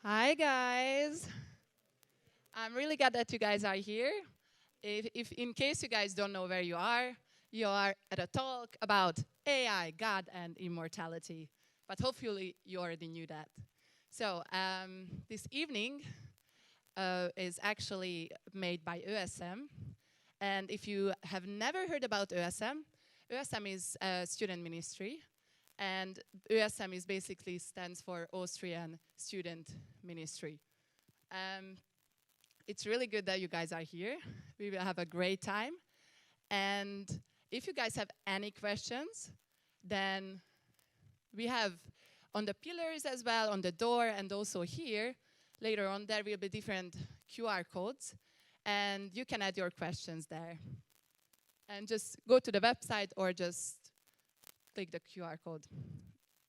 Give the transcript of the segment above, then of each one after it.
Hi, guys. I'm really glad that you guys are here. If in case you guys don't know where you are at a talk about AI, God, and immortality. But hopefully you already knew that. So this evening is actually made by ÖSM. And if you have never heard about ÖSM is a student ministry. And ÖSM is basically stands for Austrian Student Ministry. It's really good that you guys are here. We will have a great time. And if you guys have any questions, then we have on the pillars as well, on the door, and also here, later on, there will be different QR codes. And you can add your questions there. And just go to the website or just click the QR code.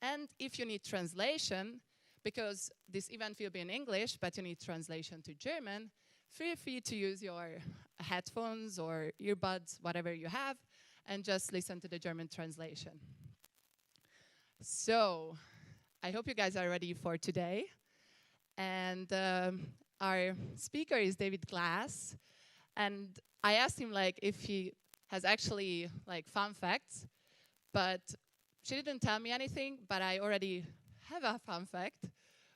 And if you need translation, because this event will be in English, but you need translation to German, feel free to use your headphones or earbuds, whatever you have, and just listen to the German translation. So, I hope you guys are ready for today. And our speaker is David Glass. And I asked him if he has actually fun facts, but she didn't tell me anything, but I already have a fun fact,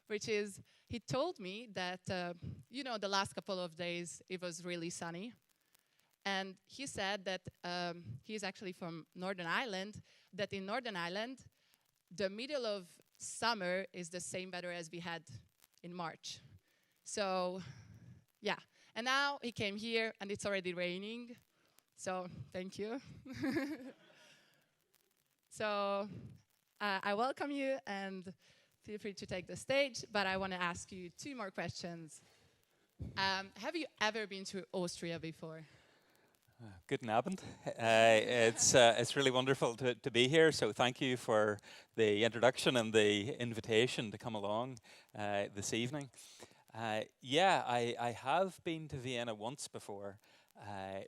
which is he told me that, the last couple of days it was really sunny. And he said that he's actually from Northern Ireland, that in Northern Ireland, the middle of summer is the same weather as we had in March. So, yeah. And now he came here and it's already raining. So, thank you. So, I welcome you and feel free to take the stage, but I want to ask you two more questions. Have you ever been to Austria before? Guten Abend. It's really wonderful to be here, so thank you for the introduction and the invitation to come along this evening. I have been to Vienna once before,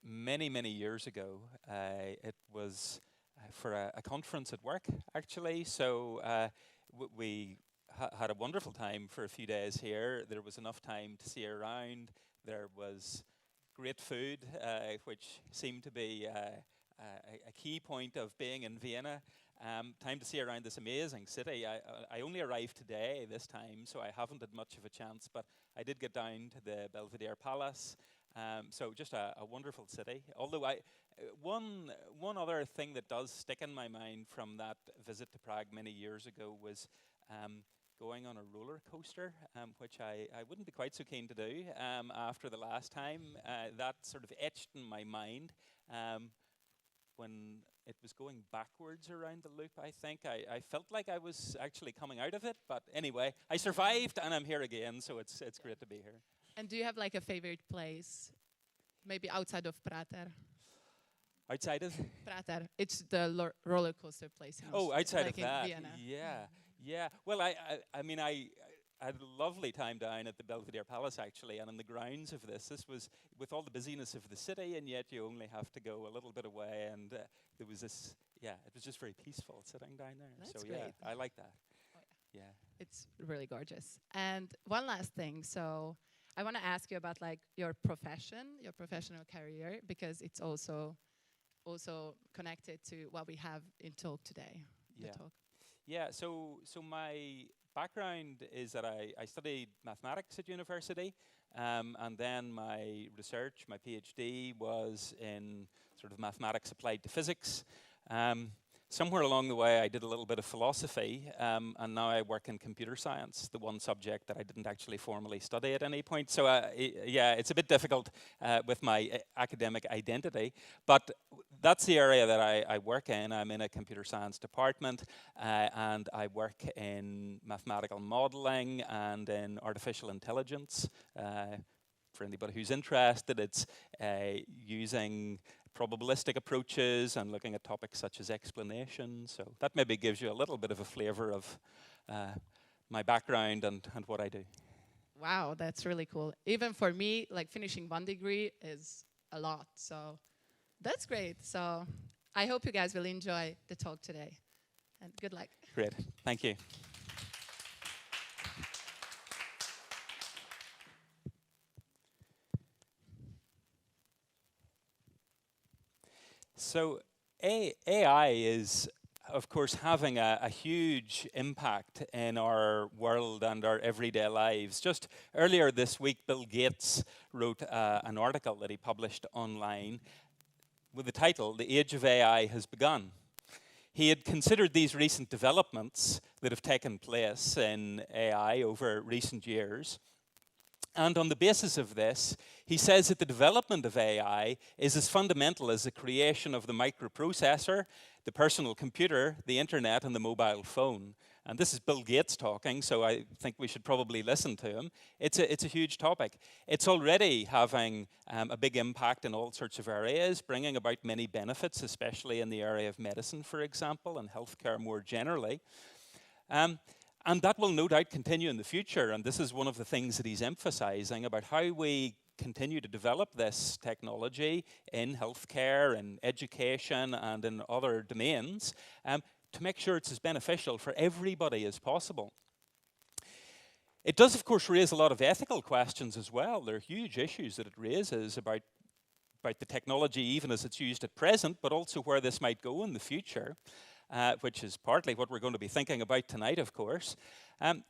many, many years ago. It was for a conference at work, actually, so we had a wonderful time for a few days here. There was enough time to see around. There was great food, which seemed to be a key point of being in Vienna. Time to see around this amazing city. I only arrived today this time, so I haven't had much of a chance, but I did get down to the Belvedere Palace. So just a wonderful city. Although one other thing that does stick in my mind from that visit to Prague many years ago was going on a roller coaster, which I wouldn't be quite so keen to do after the last time. That sort of etched in my mind when it was going backwards around the loop, I think. I felt like I was actually coming out of it, but anyway, I survived and I'm here again, so it's great to be here. And do you have a favorite place? Maybe outside of Prater? Outside of? Prater. It's the roller coaster place. Outside of in that, Vienna. Yeah. Well, I had a lovely time down at the Belvedere Palace, actually, and on the grounds of this. This was with all the busyness of the city, and yet you only have to go a little bit away, and there was this, it was just very peaceful sitting down there. That's so, great. I like that. Oh, yeah. It's really gorgeous. And one last thing. So I want to ask you about your profession, your professional career, because it's also connected to what we have in talk today. Yeah, so my background is that I studied mathematics at university, and then my research, my PhD, was in sort of mathematics applied to physics. Somewhere along the way, I did a little bit of philosophy, and now I work in computer science, the one subject that I didn't actually formally study at any point. So, it's a bit difficult with my academic identity, but that's the area that I work in. I'm in a computer science department, and I work in mathematical modeling and in artificial intelligence. For anybody who's interested, it's using probabilistic approaches and looking at topics such as explanation. So that maybe gives you a little bit of a flavor of my background and what I do. Wow, that's really cool. Even for me, finishing one degree is a lot. So that's great. So I hope you guys will enjoy the talk today. And good luck. Great. Thank you. So AI is, of course, having a huge impact in our world and our everyday lives. Just earlier this week, Bill Gates wrote an article that he published online with the title, "The Age of AI Has Begun." He had considered these recent developments that have taken place in AI over recent years. And on the basis of this, he says that the development of AI is as fundamental as the creation of the microprocessor, the personal computer, the internet, and the mobile phone. And this is Bill Gates talking, so I think we should probably listen to him. It's a huge topic. It's already having a big impact in all sorts of areas, bringing about many benefits, especially in the area of medicine, for example, and healthcare more generally. And that will no doubt continue in the future. And this is one of the things that he's emphasizing about how we continue to develop this technology in healthcare, in education, and in other domains to make sure it's as beneficial for everybody as possible. It does, of course, raise a lot of ethical questions as well. There are huge issues that it raises about the technology, even as it's used at present, but also where this might go in the future. Which is partly what we're going to be thinking about tonight, of course.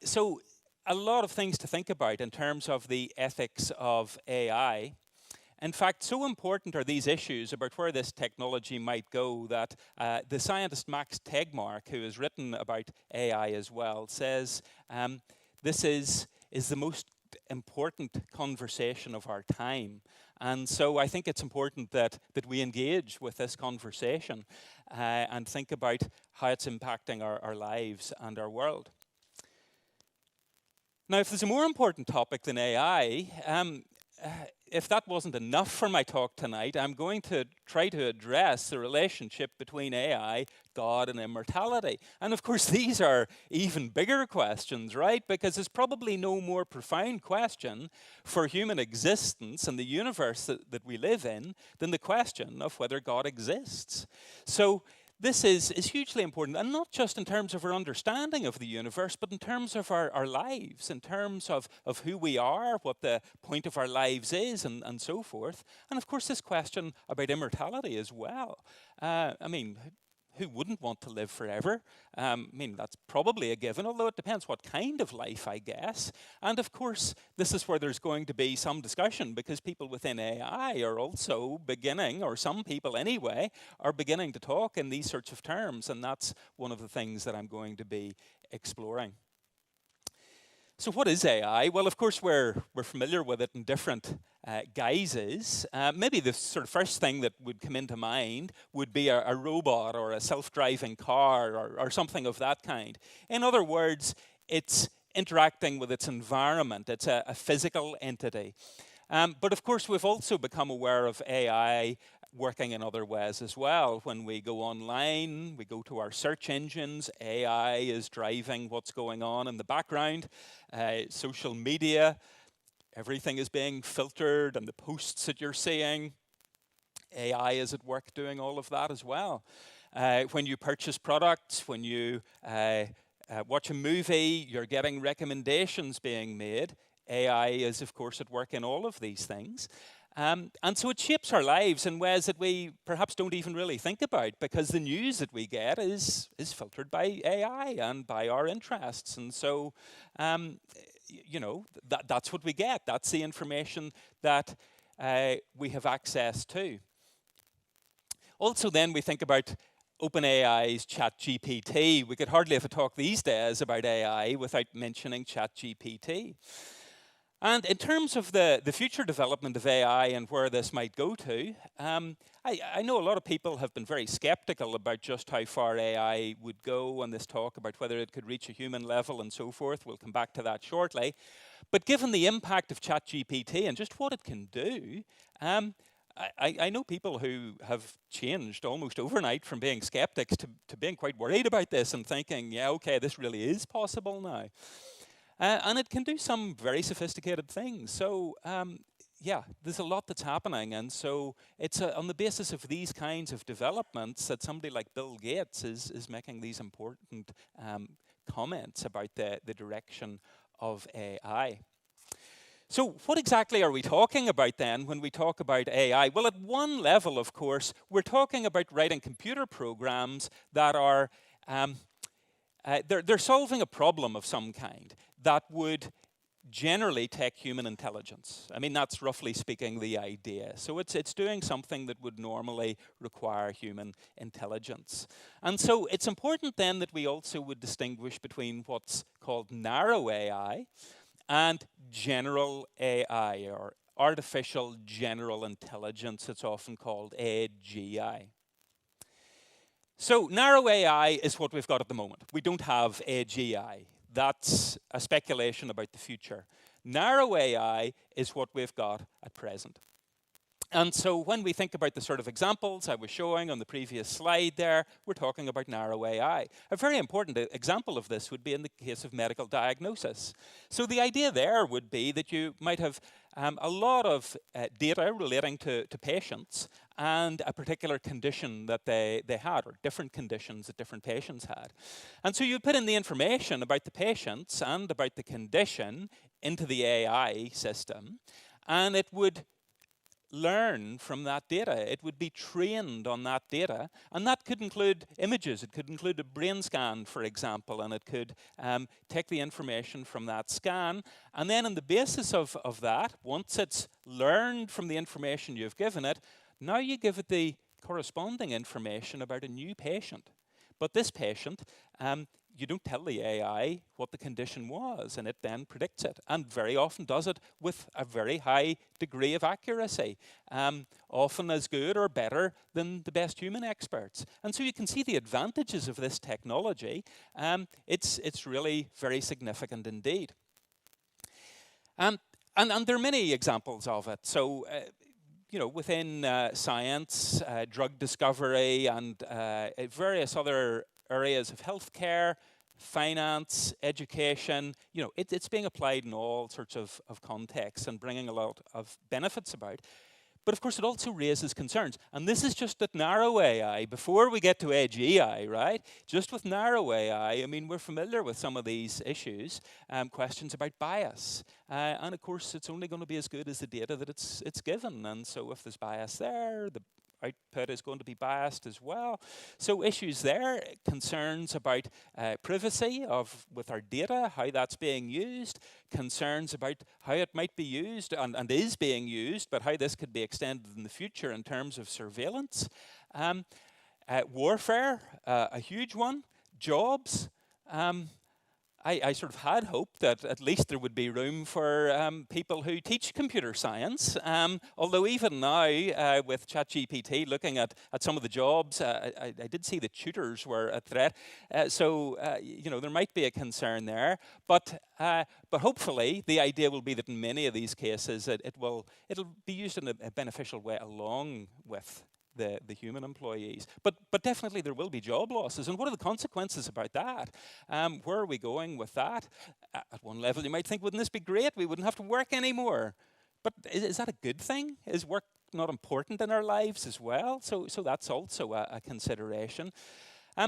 So a lot of things to think about in terms of the ethics of AI. In fact, so important are these issues about where this technology might go that the scientist Max Tegmark, who has written about AI as well, says this is the most important conversation of our time. And so I think it's important that we engage with this conversation and think about how it's impacting our lives and our world. Now, if there's a more important topic than AI, if that wasn't enough for my talk tonight, I'm going to try to address the relationship between AI, God, and immortality. And of course, these are even bigger questions, right? Because there's probably no more profound question for human existence and the universe that we live in than the question of whether God exists. So this is hugely important, and not just in terms of our understanding of the universe, but in terms of our lives, in terms of who we are, what the point of our lives is, and so forth. And of course, this question about immortality as well. I mean, who wouldn't want to live forever? I mean, that's probably a given, although it depends what kind of life, I guess. And of course, this is where there's going to be some discussion, because people within AI are also beginning, or some people anyway, are beginning to talk in these sorts of terms. And that's one of the things that I'm going to be exploring. So what is AI? Well, of course, we're familiar with it in different guises. Maybe the sort of first thing that would come into mind would be a robot or a self-driving car or something of that kind. In other words, it's interacting with its environment. It's a physical entity. But of course, we've also become aware of AI working in other ways as well. When we go online, we go to our search engines, AI is driving what's going on in the background. Social media, everything is being filtered, and the posts that you're seeing, AI is at work doing all of that as well. When you purchase products, when you watch a movie, you're getting recommendations being made. AI is, of course, at work in all of these things. And so it shapes our lives in ways that we perhaps don't even really think about, because the news that we get is filtered by AI and by our interests. And so, you know, that's what we get. That's the information that we have access to. Also, then we think about OpenAI's ChatGPT. We could hardly have a talk these days about AI without mentioning ChatGPT. And in terms of the future development of AI and where this might go to, I know a lot of people have been very skeptical about just how far AI would go on this talk, about whether it could reach a human level and so forth. We'll come back to that shortly. But given the impact of ChatGPT and just what it can do, I know people who have changed almost overnight from being skeptics to being quite worried about this and thinking, yeah, okay, this really is possible now. And it can do some very sophisticated things. So, yeah, there's a lot that's happening. And so it's on the basis of these kinds of developments that somebody like Bill Gates is making these important comments about the direction of AI. So what exactly are we talking about then when we talk about AI? Well, at one level, of course, we're talking about writing computer programs that are um, they're solving a problem of some kind that would generally take human intelligence. I mean, that's roughly speaking the idea. So it's doing something that would normally require human intelligence. And so it's important then that we also would distinguish between what's called narrow AI and general AI, or artificial general intelligence. It's often called AGI. So narrow AI is what we've got at the moment. We don't have AGI. That's a speculation about the future. Narrow AI is what we've got at present. And so when we think about the sort of examples I was showing on the previous slide there, we're talking about narrow AI. A very important example of this would be in the case of medical diagnosis. So the idea there would be that you might have a lot of data relating to patients and a particular condition that they had, or different conditions that different patients had. And so you'd put in the information about the patients and about the condition into the AI system, and it would learn from that data. It would be trained on that data, and that could include images. It could include a brain scan, for example, and it could take the information from that scan, and then on the basis of that, once it's learned from the information you've given it, now you give it the corresponding information about a new patient. But this patient, you don't tell the AI what the condition was, and it then predicts it, and very often does it with a very high degree of accuracy, often as good or better than the best human experts. And so you can see the advantages of this technology. It's really very significant indeed. And there are many examples of it. So, within science, drug discovery, and various other areas of healthcare, finance, education, it's being applied in all sorts of contexts and bringing a lot of benefits about. But of course, it also raises concerns. And this is just at narrow AI, before we get to AGI, right? Just with narrow AI, I mean, we're familiar with some of these issues, questions about bias. And of course, it's only going to be as good as the data that it's given. And so if there's bias there, the output is going to be biased as well. So issues there, concerns about privacy with our data, how that's being used, concerns about how it might be used and is being used, but how this could be extended in the future in terms of surveillance. Warfare, a huge one. Jobs. I sort of had hoped that at least there would be room for people who teach computer science. Although even now, with ChatGPT, looking at some of the jobs, I did see that tutors were a threat. So there might be a concern there. But hopefully, the idea will be that in many of these cases, it'll be used in a beneficial way along with the human employees. But definitely there will be job losses. And what are the consequences about that? Where are we going with that? At one level, you might think, wouldn't this be great? We wouldn't have to work anymore. But is that a good thing? Is work not important in our lives as well? So that's also a consideration.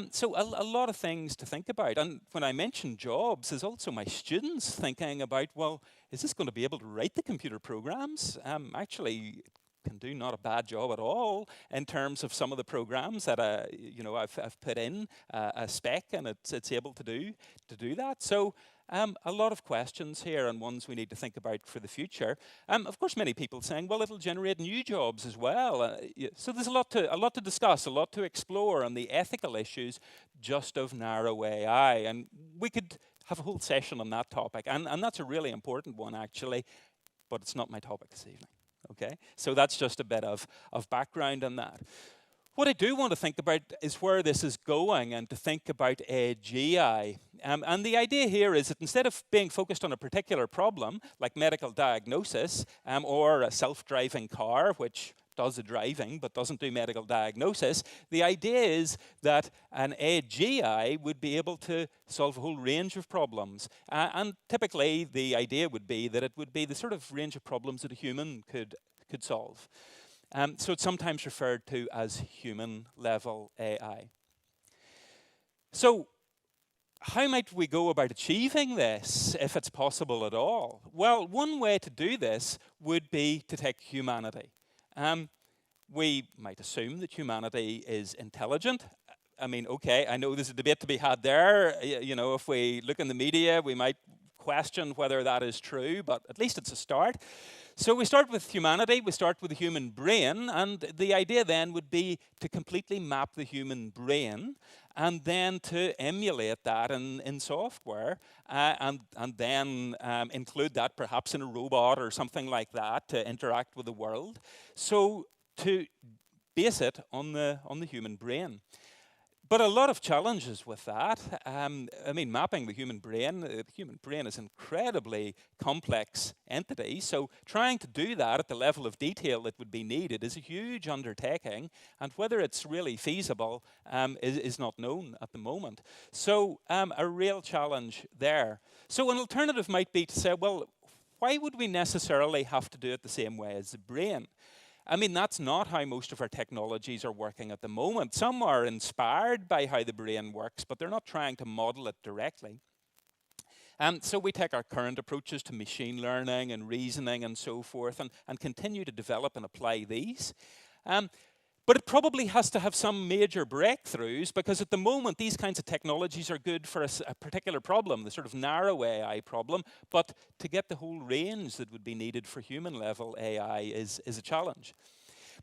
So a lot of things to think about. And when I mention jobs, there's also my students thinking about, well, is this going to be able to write the computer programs? Actually, can do not a bad job at all in terms of some of the programs that I've put in a spec, and it's able to do that. So a lot of questions here, and ones we need to think about for the future. Of course, many people saying, well, it'll generate new jobs as well. So there's a lot to discuss, a lot to explore on the ethical issues just of narrow AI, and we could have a whole session on that topic, and that's a really important one actually, but it's not my topic this evening. Okay, so that's just a bit of background on that. What I do want to think about is where this is going, and to think about AGI. And the idea here is that instead of being focused on a particular problem, like medical diagnosis, or a self-driving car, which does the driving but doesn't do medical diagnosis, the idea is that an AGI would be able to solve a whole range of problems. And typically, the idea would be that it would be the sort of range of problems that a human could solve. So it's sometimes referred to as human-level AI. So how might we go about achieving this, if it's possible at all? Well, one way to do this would be to take humanity. We might assume that humanity is intelligent. I mean, okay, I know there's a debate to be had there. You know, if we look in the media, we might question whether that is true, but at least it's a start. So we start with humanity, we start with the human brain, and the idea then would be to completely map the human brain and then to emulate that in software and then include that perhaps in a robot or something like that to interact with the world. So to base it on the human brain. But a lot of challenges with that. I mean, mapping the human brain is an incredibly complex entity. So trying to do that at the level of detail that would be needed is a huge undertaking. And whether it's really feasible is not known at the moment. So a real challenge there. So an alternative might be to say, well, why would we necessarily have to do it the same way as the brain? I mean, that's not how most of our technologies are working at the moment. Some are inspired by how the brain works, but they're not trying to model it directly. So we take our current approaches to machine learning and reasoning and so forth and continue to develop and apply these. But it probably has to have some major breakthroughs because at the moment these kinds of technologies are good for a particular problem, the sort of narrow AI problem, but to get the whole range that would be needed for human level AI is a challenge.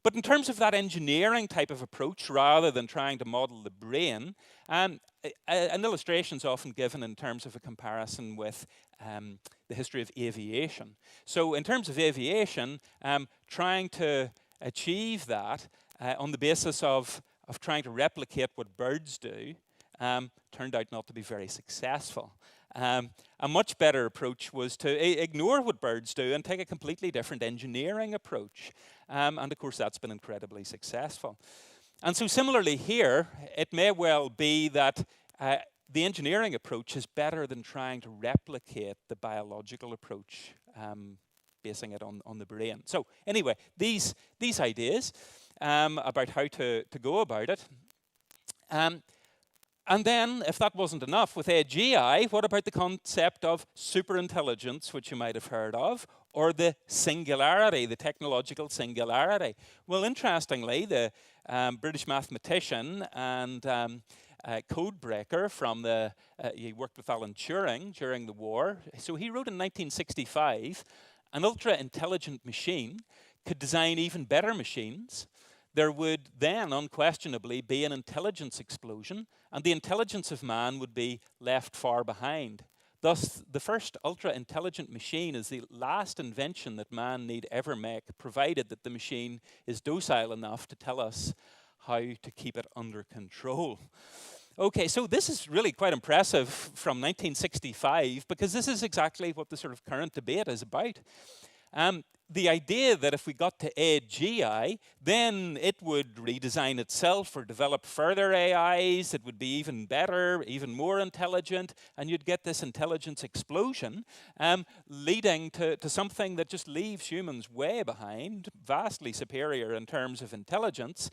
But in terms of that engineering type of approach, rather than trying to model the brain, an illustration is often given in terms of a comparison with the history of aviation. So in terms of aviation, trying to achieve that on the basis of trying to replicate what birds do, turned out not to be very successful. A much better approach was to ignore what birds do and take a completely different engineering approach. And of course, that's been incredibly successful. And so similarly here, it may well be that the engineering approach is better than trying to replicate the biological approach, basing it on the brain. So anyway, these ideas about how to go about it. And then, if that wasn't enough, with AGI, what about the concept of superintelligence, which you might have heard of, or the singularity, the technological singularity? Well, interestingly, the British mathematician and code breaker from he worked with Alan Turing during the war. So he wrote in 1965, an ultra-intelligent machine could design even better machines. There would then unquestionably be an intelligence explosion, and the intelligence of man would be left far behind. Thus, the first ultra-intelligent machine is the last invention that man need ever make, provided that the machine is docile enough to tell us how to keep it under control. Okay, so this is really quite impressive from 1965, because this is exactly what the sort of current debate is about. The idea that if we got to AGI, then it would redesign itself or develop further AIs that would be even better, even more intelligent, and you'd get this intelligence explosion, leading to something that just leaves humans way behind, vastly superior in terms of intelligence.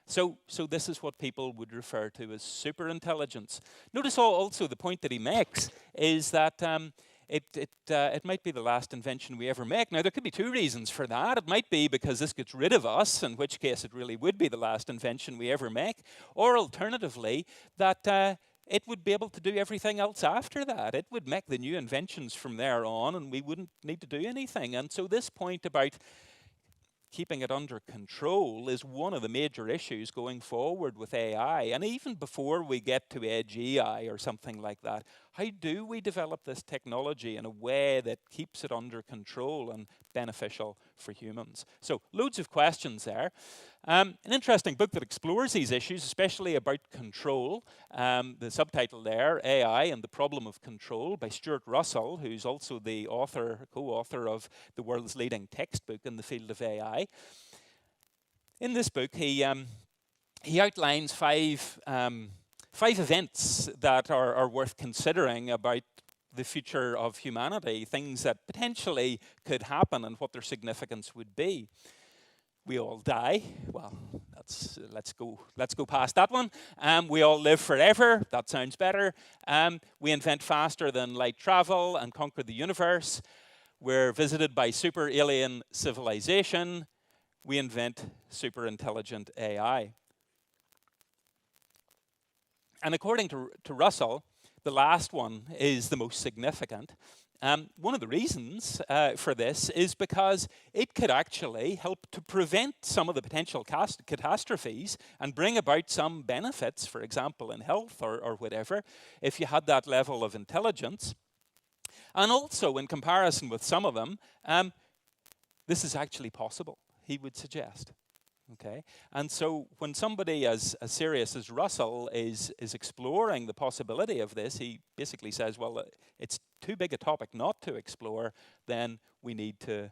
So this is what people would refer to as superintelligence. Notice also the point that he makes is that it might be the last invention we ever make. Now, there could be two reasons for that. It might be because this gets rid of us, in which case it really would be the last invention we ever make. Or alternatively, that it would be able to do everything else after that. It would make the new inventions from there on, and we wouldn't need to do anything. And so this point about keeping it under control is one of the major issues going forward with AI. And even before we get to AGI or something like that, how do we develop this technology in a way that keeps it under control and beneficial for humans? So loads of questions there. An interesting book that explores these issues, especially about control. The subtitle there, AI and the Problem of Control, by Stuart Russell, who's also the co-author of the world's leading textbook in the field of AI. In this book, he outlines five events that are worth considering about the future of humanity, things that potentially could happen and what their significance would be. We all die. Well, let's go past that one. We all live forever. That sounds better. We invent faster than light travel and conquer the universe. We're visited by super alien civilization. We invent superintelligent AI. And according to Russell, the last one is the most significant. One of the reasons for this is because it could actually help to prevent some of the potential catastrophes and bring about some benefits, for example, in health or whatever, if you had that level of intelligence. And also, in comparison with some of them, this is actually possible, he would suggest. Okay, and so when somebody as serious as Russell is exploring the possibility of this, he basically says, well, it's too big a topic not to explore. Then we need to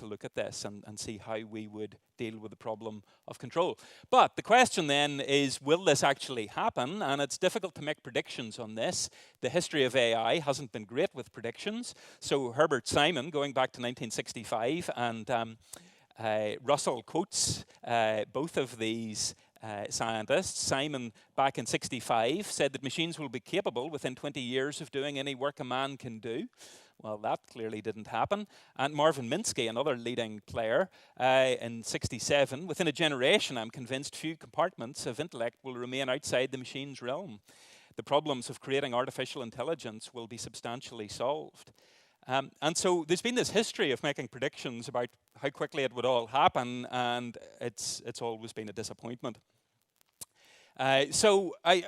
look at this and see how we would deal with the problem of control. But the question then is, will this actually happen? And it's difficult to make predictions on this. The history of AI hasn't been great with predictions. So Herbert Simon, going back to 1965, and Russell quotes both of these scientists. Simon, back in 65, said that machines will be capable within 20 years of doing any work a man can do. Well, that clearly didn't happen. And Marvin Minsky, another leading player, in 67, within a generation, I'm convinced few compartments of intellect will remain outside the machine's realm. The problems of creating artificial intelligence will be substantially solved. And so there's been this history of making predictions about how quickly it would all happen, and it's always been a disappointment. So I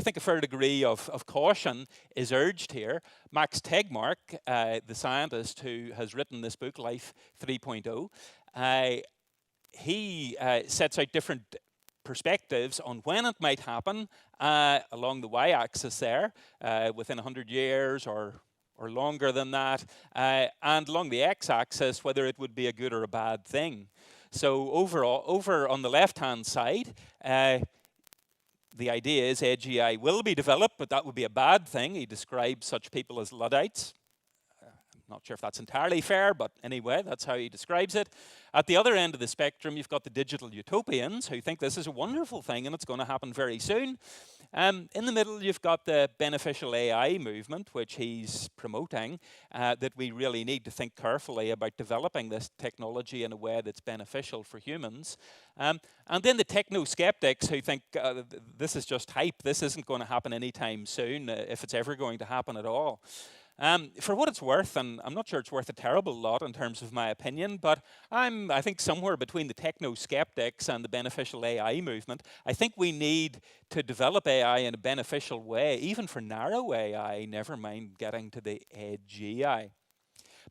think a fair degree of caution is urged here. Max Tegmark, the scientist who has written this book, Life 3.0, he sets out different perspectives on when it might happen along the y-axis there, within 100 years or longer than that, and along the x-axis, whether it would be a good or a bad thing. So over on the left-hand side, the idea is AGI will be developed, but that would be a bad thing. He describes such people as Luddites. I'm not sure if that's entirely fair, but anyway, that's how he describes it. At the other end of the spectrum, you've got the digital utopians who think this is a wonderful thing and it's going to happen very soon. In the middle, you've got the beneficial AI movement, which he's promoting, that we really need to think carefully about developing this technology in a way that's beneficial for humans. And then the techno-skeptics who think this is just hype, this isn't going to happen anytime soon, if it's ever going to happen at all. For what it's worth, and I'm not sure it's worth a terrible lot in terms of my opinion, but I think somewhere between the techno-skeptics and the beneficial AI movement, I think we need to develop AI in a beneficial way, even for narrow AI, never mind getting to the edge AI.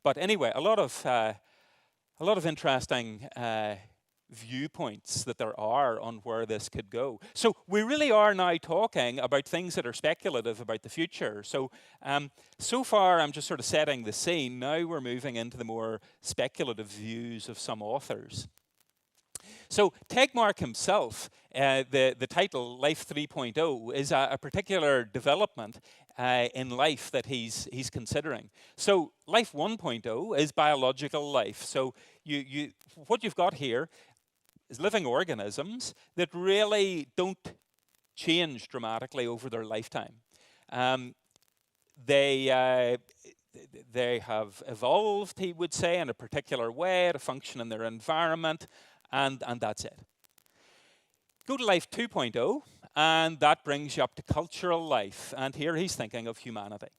But anyway, a lot of interesting viewpoints that there are on where this could go. So we really are now talking about things that are speculative about the future. So so far I'm just sort of setting the scene. Now we're moving into the more speculative views of some authors. So Tegmark himself, the title Life 3.0 is a particular development in life that he's considering. So Life 1.0 is biological life. So what you've got here is living organisms that really don't change dramatically over their lifetime. They have evolved, he would say, in a particular way to function in their environment, and that's it. Go to Life 2.0, and that brings you up to cultural life. And here he's thinking of humanity.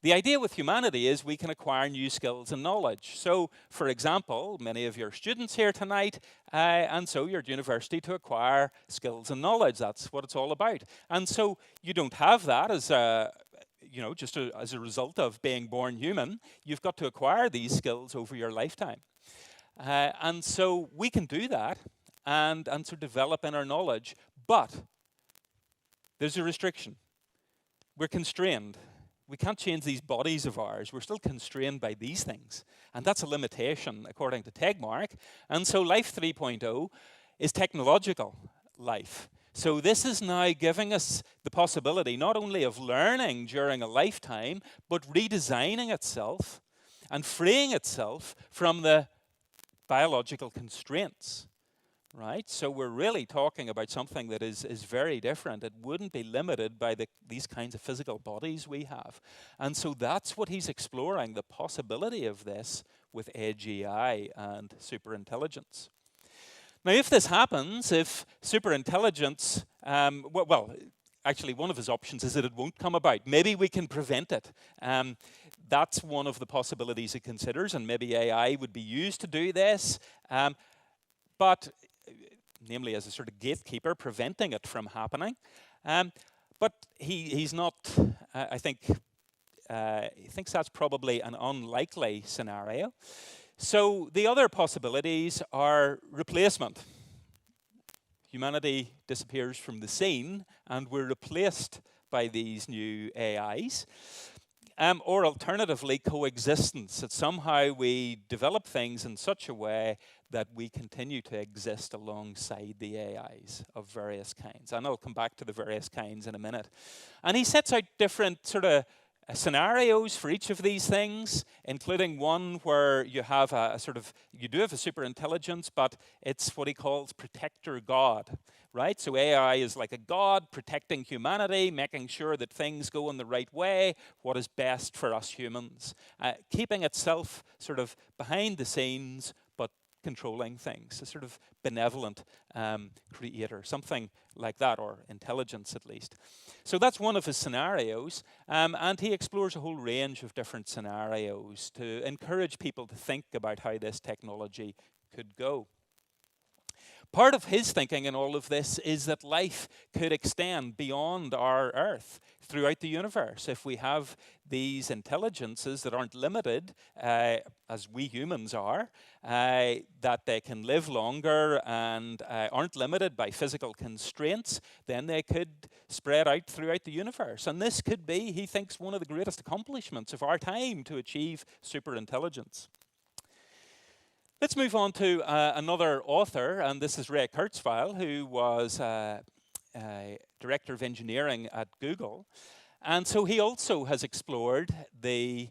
The idea with humanity is we can acquire new skills and knowledge. So, for example, many of your students here tonight, and so you're at university to acquire skills and knowledge. That's what it's all about. And so you don't have that as as a result of being born human. You've got to acquire these skills over your lifetime. And so we can do that and so develop in our knowledge. But there's a restriction. We're constrained. We can't change these bodies of ours. We're still constrained by these things. And that's a limitation, according to Tegmark. And so Life 3.0 is technological life. So this is now giving us the possibility not only of learning during a lifetime, but redesigning itself and freeing itself from the biological constraints right? So we're really talking about something that is very different. It wouldn't be limited by these kinds of physical bodies we have. And so that's what he's exploring, the possibility of this with AGI and superintelligence. Now, if this happens, if superintelligence, actually, one of his options is that it won't come about. Maybe we can prevent it. That's one of the possibilities he considers, and maybe AI would be used to do this. But namely as a sort of gatekeeper, preventing it from happening. But he's not, I think, he thinks that's probably an unlikely scenario. So the other possibilities are replacement. Humanity disappears from the scene and we're replaced by these new AIs. Or alternatively, coexistence, that somehow we develop things in such a way that we continue to exist alongside the AIs of various kinds. And I'll come back to the various kinds in a minute. And he sets out different sort of scenarios for each of these things, including one where you have you do have a superintelligence, but it's what he calls protector God, right? So AI is like a god protecting humanity, making sure that things go in the right way, what is best for us humans, keeping itself sort of behind the scenes, but controlling things, a sort of benevolent creator, something like that, or intelligence at least. So that's one of his scenarios, and he explores a whole range of different scenarios to encourage people to think about how this technology could go. Part of his thinking in all of this is that life could extend beyond our Earth throughout the universe. If we have these intelligences that aren't limited, as we humans are, that they can live longer and aren't limited by physical constraints, then they could spread out throughout the universe. And this could be, he thinks, one of the greatest accomplishments of our time to achieve superintelligence. Let's move on to another author, and this is Ray Kurzweil, who was director of engineering at Google. And so he also has explored the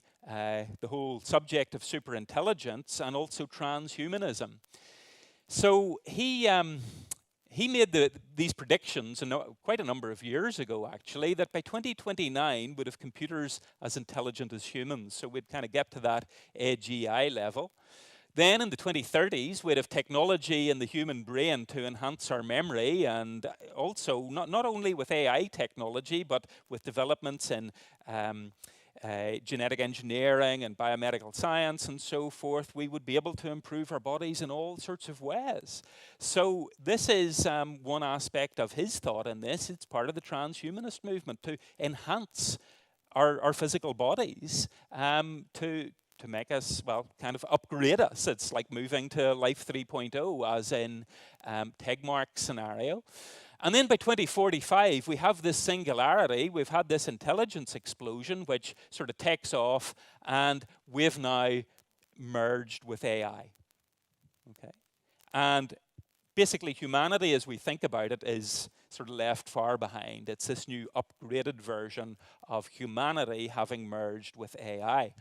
whole subject of superintelligence and also transhumanism. So he made these predictions quite a number of years ago, actually, that by 2029 would have computers as intelligent as humans. So we'd kind of get to that AGI level. Then in the 2030s, we'd have technology in the human brain to enhance our memory, and also not only with AI technology, but with developments in genetic engineering and biomedical science and so forth, we would be able to improve our bodies in all sorts of ways. So this is one aspect of his thought in this. It's part of the transhumanist movement to enhance our physical bodies to make us, well, kind of upgrade us. It's like moving to Life 3.0, as in Tegmark's scenario. And then by 2045, we have this singularity. We've had this intelligence explosion, which sort of takes off, and we've now merged with AI. Okay, and basically, humanity, as we think about it, is sort of left far behind. It's this new upgraded version of humanity having merged with AI.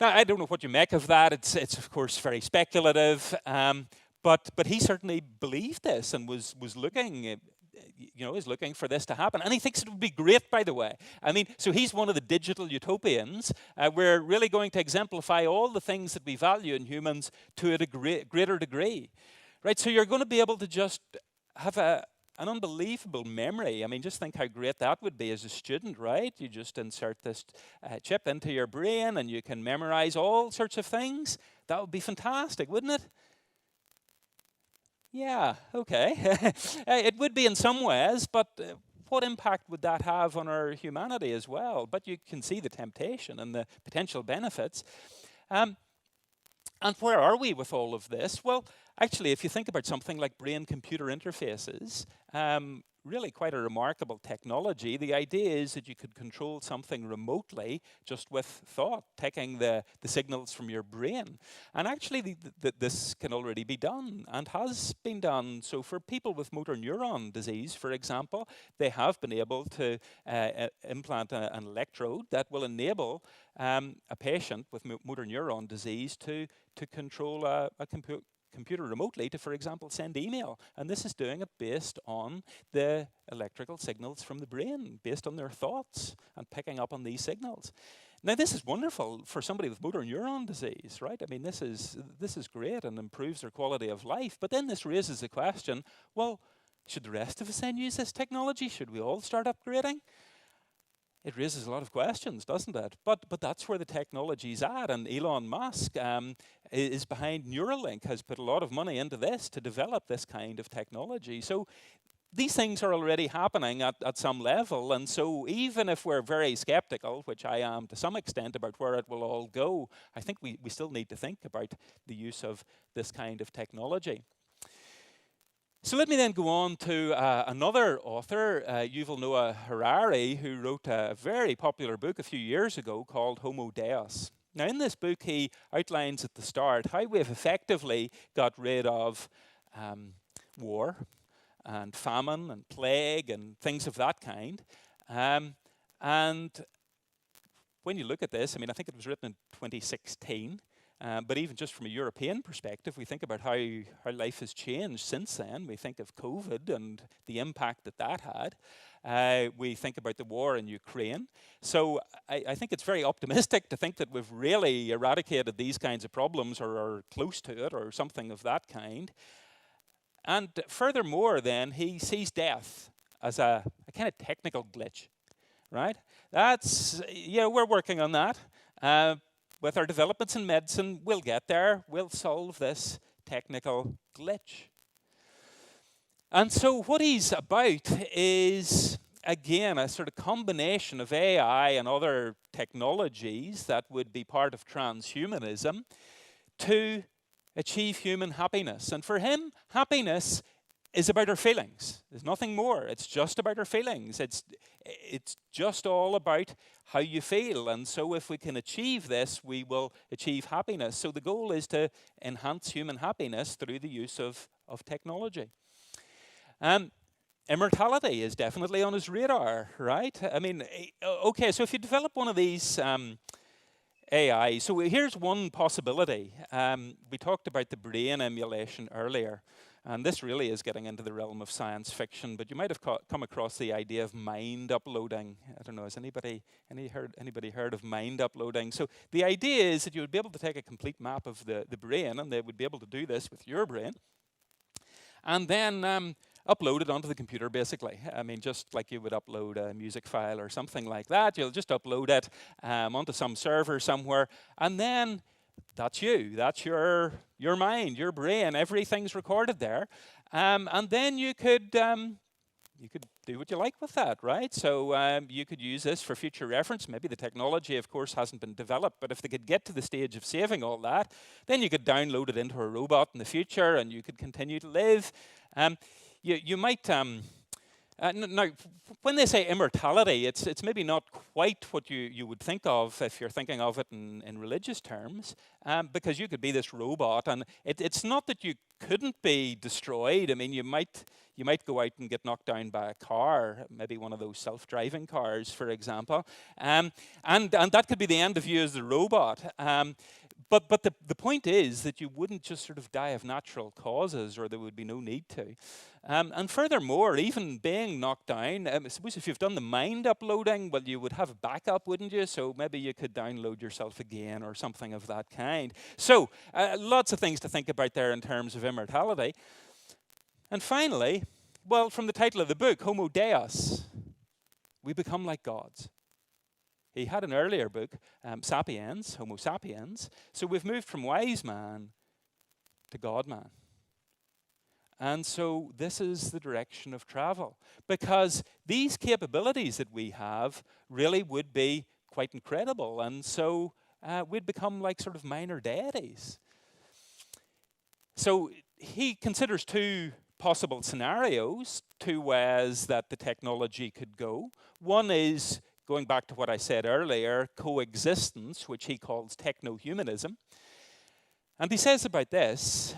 Now, I don't know what you make of that. It's of course very speculative, but he certainly believed this and was looking, is looking for this to happen, and he thinks it would be great. By the way, I mean, so he's one of the digital utopians. We're really going to exemplify all the things that we value in humans to a greater degree, right? So you're going to be able to just have an unbelievable memory. I mean, just think how great that would be as a student, right? You just insert this chip into your brain and you can memorize all sorts of things. That would be fantastic, wouldn't it? Yeah, okay. It would be in some ways, but what impact would that have on our humanity as well? But you can see the temptation and the potential benefits. And where are we with all of this? Well, actually, if you think about something like brain-computer interfaces, really quite a remarkable technology. The idea is that you could control something remotely just with thought, taking the signals from your brain. And actually, this can already be done and has been done. So for people with motor neuron disease, for example, they have been able to implant an electrode that will enable a patient with motor neuron disease to control a computer remotely to, for example, send email. And this is doing it based on the electrical signals from the brain, based on their thoughts and picking up on these signals. Now, this is wonderful for somebody with motor neuron disease, right? I mean, this is great and improves their quality of life. But then this raises the question, well, should the rest of us then use this technology? Should we all start upgrading? It raises a lot of questions, doesn't it? But that's where the technology's at, and Elon Musk is behind Neuralink, has put a lot of money into this to develop this kind of technology. So these things are already happening at some level, and so even if we're very skeptical, which I am to some extent, about where it will all go, I think we still need to think about the use of this kind of technology. So let me then go on to another author, Yuval Noah Harari, who wrote a very popular book a few years ago called Homo Deus. Now, in this book, he outlines at the start how we've effectively got rid of war and famine and plague and things of that kind. And when you look at this, I mean, I think it was written in 2016. But even just from a European perspective, we think about how life has changed since then. We think of COVID and the impact that had. We think about the war in Ukraine. So I think it's very optimistic to think that we've really eradicated these kinds of problems, or are close to it, or something of that kind. And furthermore, then, he sees death as a kind of technical glitch, right? That's, we're working on that. With our developments in medicine, we'll get there. We'll solve this technical glitch. And so what he's about is, again, a sort of combination of AI and other technologies that would be part of transhumanism to achieve human happiness. And for him, happiness is about our feelings. There's nothing more. It's just about our feelings. It's just all about how you feel. And so if we can achieve this, we will achieve happiness. So the goal is to enhance human happiness through the use of technology. Immortality is definitely on his radar, right? I mean, okay, so if you develop one of these AI, so here's one possibility. We talked about the brain emulation earlier. And this really is getting into the realm of science fiction, but you might have come across the idea of mind uploading. I don't know, has anybody heard of mind uploading? So the idea is that you would be able to take a complete map of the brain, and they would be able to do this with your brain, and then upload it onto the computer, basically. I mean, just like you would upload a music file or something like that. You'll just upload it onto some server somewhere, and then that's you. That's your mind, your brain. Everything's recorded there, and then you could do what you like with that, right? So you could use this for future reference. Maybe the technology, of course, hasn't been developed, but if they could get to the stage of saving all that, then you could download it into a robot in the future, and you could continue to live. You might. Now, when they say immortality, it's maybe not quite what you would think of if you're thinking of it in religious terms, because you could be this robot, and it's not that you couldn't be destroyed. I mean, you might go out and get knocked down by a car, maybe one of those self-driving cars, for example, and that could be the end of you as the robot. But the point is that you wouldn't just sort of die of natural causes, or there would be no need to. And furthermore, even being knocked down, I suppose if you've done the mind uploading, well, you would have a backup, wouldn't you? So maybe you could download yourself again or something of that kind. So lots of things to think about there in terms of immortality. And finally, well, from the title of the book, Homo Deus, we become like gods. He had an earlier book, Sapiens, Homo Sapiens. So we've moved from wise man to God man. And so this is the direction of travel, because these capabilities that we have really would be quite incredible. And so we'd become like sort of minor deities. So he considers two possible scenarios, two ways that the technology could go. One is, going back to what I said earlier, coexistence, which he calls techno-humanism. And he says about this,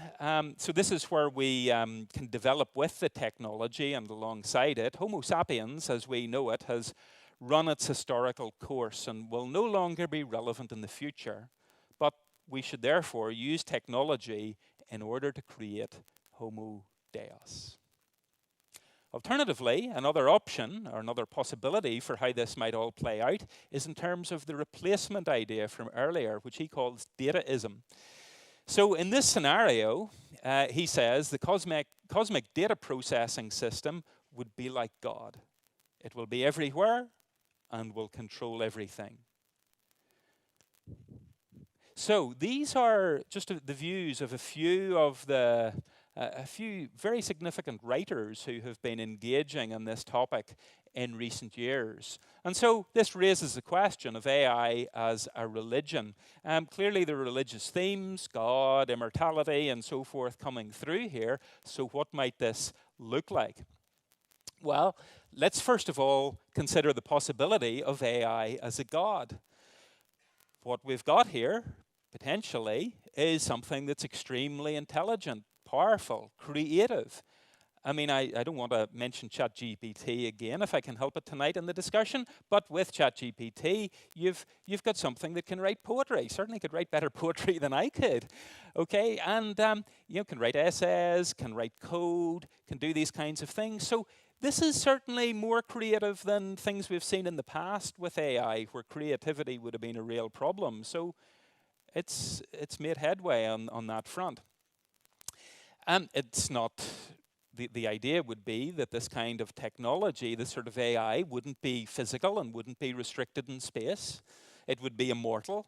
so this is where we can develop with the technology and alongside it. Homo sapiens, as we know it, has run its historical course and will no longer be relevant in the future. But we should therefore use technology in order to create Homo Deus. Alternatively, another option or another possibility for how this might all play out is in terms of the replacement idea from earlier, which he calls dataism. So in this scenario, he says the cosmic data processing system would be like God. It will be everywhere and will control everything. So these are just the views of a few very significant writers who have been engaging in this topic in recent years. And so this raises the question of AI as a religion. Clearly the religious themes, God, immortality, and so forth coming through here. So what might this look like? Well, let's first of all consider the possibility of AI as a god. What we've got here, potentially, is something that's extremely intelligent, powerful, creative. I mean, I don't want to mention ChatGPT again if I can help it tonight in the discussion, but with ChatGPT, you've got something that can write poetry. Certainly could write better poetry than I could, okay? And, can write essays, can write code, can do these kinds of things. So this is certainly more creative than things we've seen in the past with AI, where creativity would have been a real problem. So it's made headway on that front. And it's not... The idea would be that this kind of technology, this sort of AI, wouldn't be physical and wouldn't be restricted in space. It would be immortal.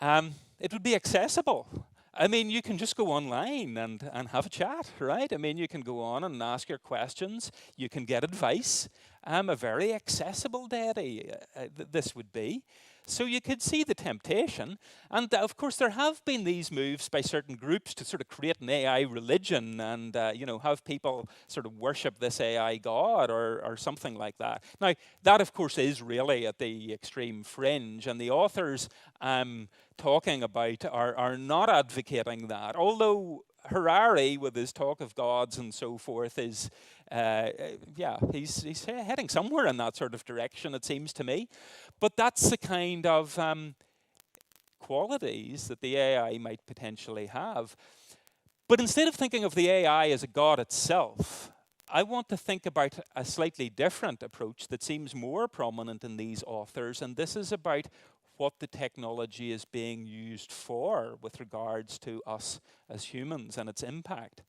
It would be accessible. I mean, you can just go online and have a chat, right? I mean, you can go on and ask your questions. You can get advice. A very accessible deity, this would be. So you could see the temptation. And of course, there have been these moves by certain groups to sort of create an AI religion and, have people sort of worship this AI god or something like that. Now, that, of course, is really at the extreme fringe. And the authors I'm talking about are not advocating that. Although Harari, with his talk of gods and so forth, is, he's heading somewhere in that sort of direction, it seems to me. But that's the kind of qualities that the AI might potentially have. But instead of thinking of the AI as a god itself, I want to think about a slightly different approach that seems more prominent in these authors, and this is about what the technology is being used for with regards to us as humans and its impact.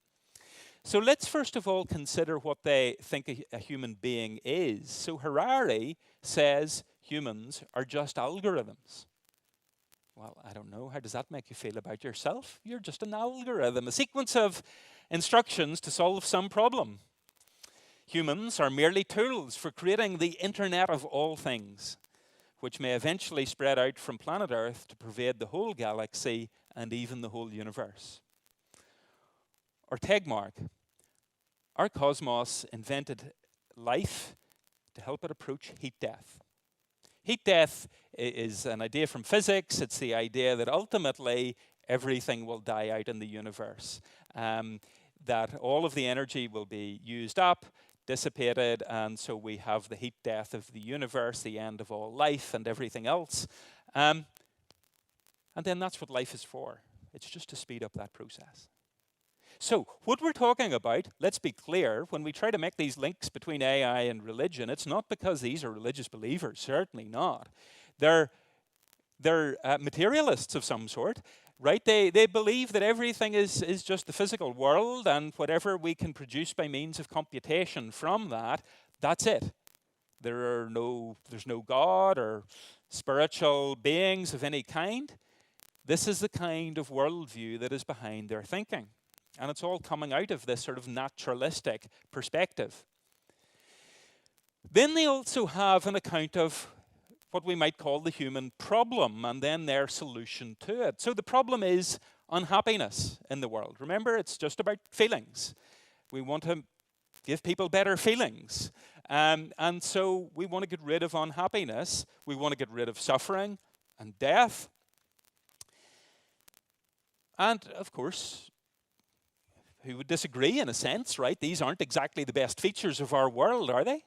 So let's first of all consider what they think a human being is. So Harari says humans are just algorithms. Well, I don't know. How does that make you feel about yourself? You're just an algorithm, a sequence of instructions to solve some problem. Humans are merely tools for creating the Internet of all things, which may eventually spread out from planet Earth to pervade the whole galaxy and even the whole universe. Or Tegmark, our cosmos invented life to help it approach heat death. Heat death is an idea from physics. It's the idea that ultimately everything will die out in the universe, that all of the energy will be used up, dissipated, and so we have the heat death of the universe, the end of all life and everything else. And then that's what life is for. It's just to speed up that process. So what we're talking about, let's be clear, when we try to make these links between AI and religion, it's not because these are religious believers, certainly not. They're materialists of some sort, right? They believe that everything is just the physical world, and whatever we can produce by means of computation from that, that's it. There's no God or spiritual beings of any kind. This is the kind of worldview that is behind their thinking. And it's all coming out of this sort of naturalistic perspective. Then they also have an account of what we might call the human problem, and then their solution to it. So the problem is unhappiness in the world. Remember, it's just about feelings. We want to give people better feelings. And so we want to get rid of unhappiness. We want to get rid of suffering and death. And of course, who would disagree in a sense, right? These aren't exactly the best features of our world, are they?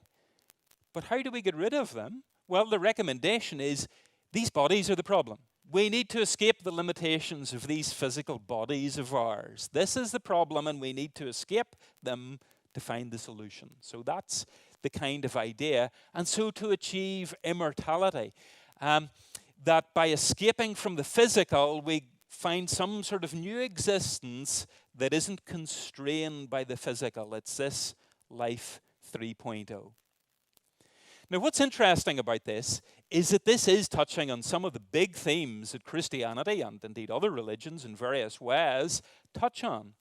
But how do we get rid of them? Well, the recommendation is these bodies are the problem. We need to escape the limitations of these physical bodies of ours. This is the problem, and we need to escape them to find the solution. So that's the kind of idea. And so to achieve immortality, that by escaping from the physical, we find some sort of new existence that isn't constrained by the physical. It's this life 3.0. Now, what's interesting about this is that this is touching on some of the big themes that Christianity and indeed other religions in various ways touch on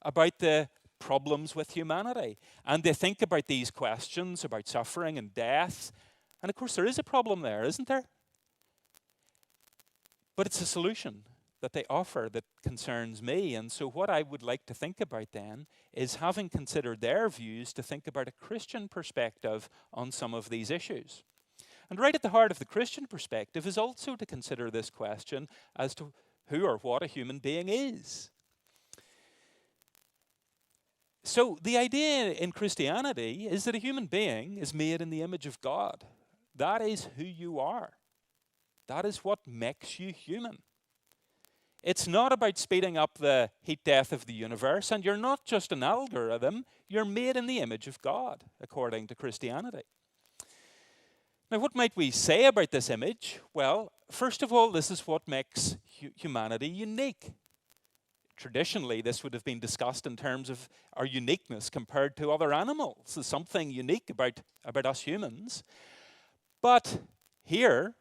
about the problems with humanity. And they think about these questions about suffering and death. And of course, there is a problem there, isn't there? But it's a solution that they offer that concerns me. And so what I would like to think about then is, having considered their views, to think about a Christian perspective on some of these issues. And right at the heart of the Christian perspective is also to consider this question as to who or what a human being is. So the idea in Christianity is that a human being is made in the image of God. That is who you are. That is what makes you human. It's not about speeding up the heat death of the universe, and you're not just an algorithm, you're made in the image of God, according to Christianity. Now, what might we say about this image? Well, first of all, this is what makes humanity unique. Traditionally, this would have been discussed in terms of our uniqueness compared to other animals. There's something unique about us humans. But here,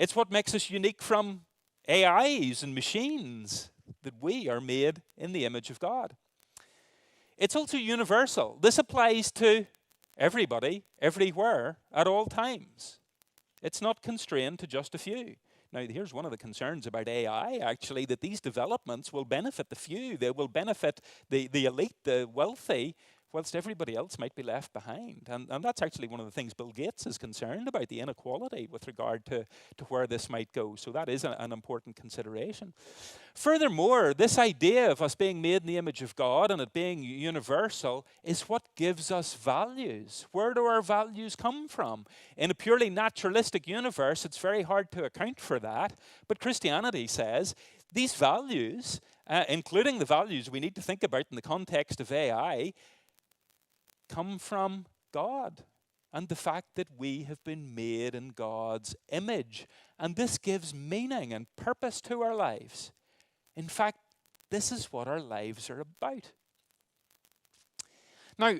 it's what makes us unique from AIs and machines, that we are made in the image of God. It's also universal. This applies to everybody, everywhere, at all times. It's not constrained to just a few. Now, here's one of the concerns about AI, actually, that these developments will benefit the few. They will benefit the elite, the wealthy, whilst everybody else might be left behind. And that's actually one of the things Bill Gates is concerned about, the inequality with regard to where this might go. So that is an important consideration. Furthermore, this idea of us being made in the image of God and it being universal is what gives us values. Where do our values come from? In a purely naturalistic universe, it's very hard to account for that. But Christianity says these values, including the values we need to think about in the context of AI, come from God and the fact that we have been made in God's image. And this gives meaning and purpose to our lives. In fact, this is what our lives are about. Now,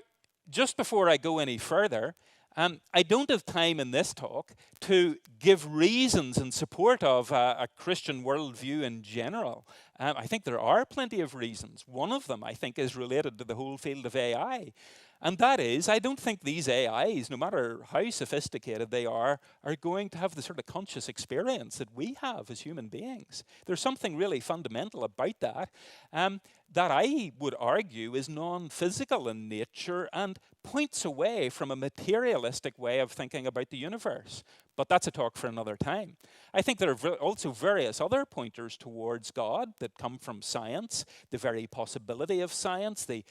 just before I go any further, I don't have time in this talk to give reasons in support of a Christian worldview in general. I think there are plenty of reasons. One of them, I think, is related to the whole field of AI. And that is, I don't think these AIs, no matter how sophisticated they are going to have the sort of conscious experience that we have as human beings. There's something really fundamental about that, that I would argue is non-physical in nature and points away from a materialistic way of thinking about the universe. But that's a talk for another time. I think there are also various other pointers towards God that come from science, the very possibility of science, the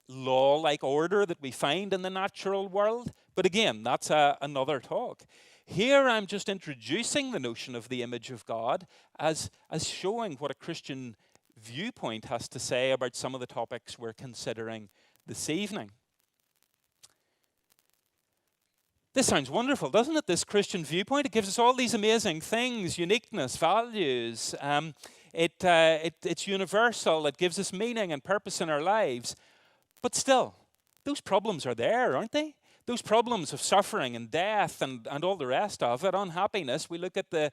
law-like order that we find in the natural world. But again, that's another talk. Here I'm just introducing the notion of the image of God as showing what a Christian viewpoint has to say about some of the topics we're considering this evening. This sounds wonderful, doesn't it, this Christian viewpoint? It gives us all these amazing things, uniqueness, values. It's universal. It gives us meaning and purpose in our lives. But still, those problems are there, aren't they? Those problems of suffering and death and all the rest of it, unhappiness. We look at the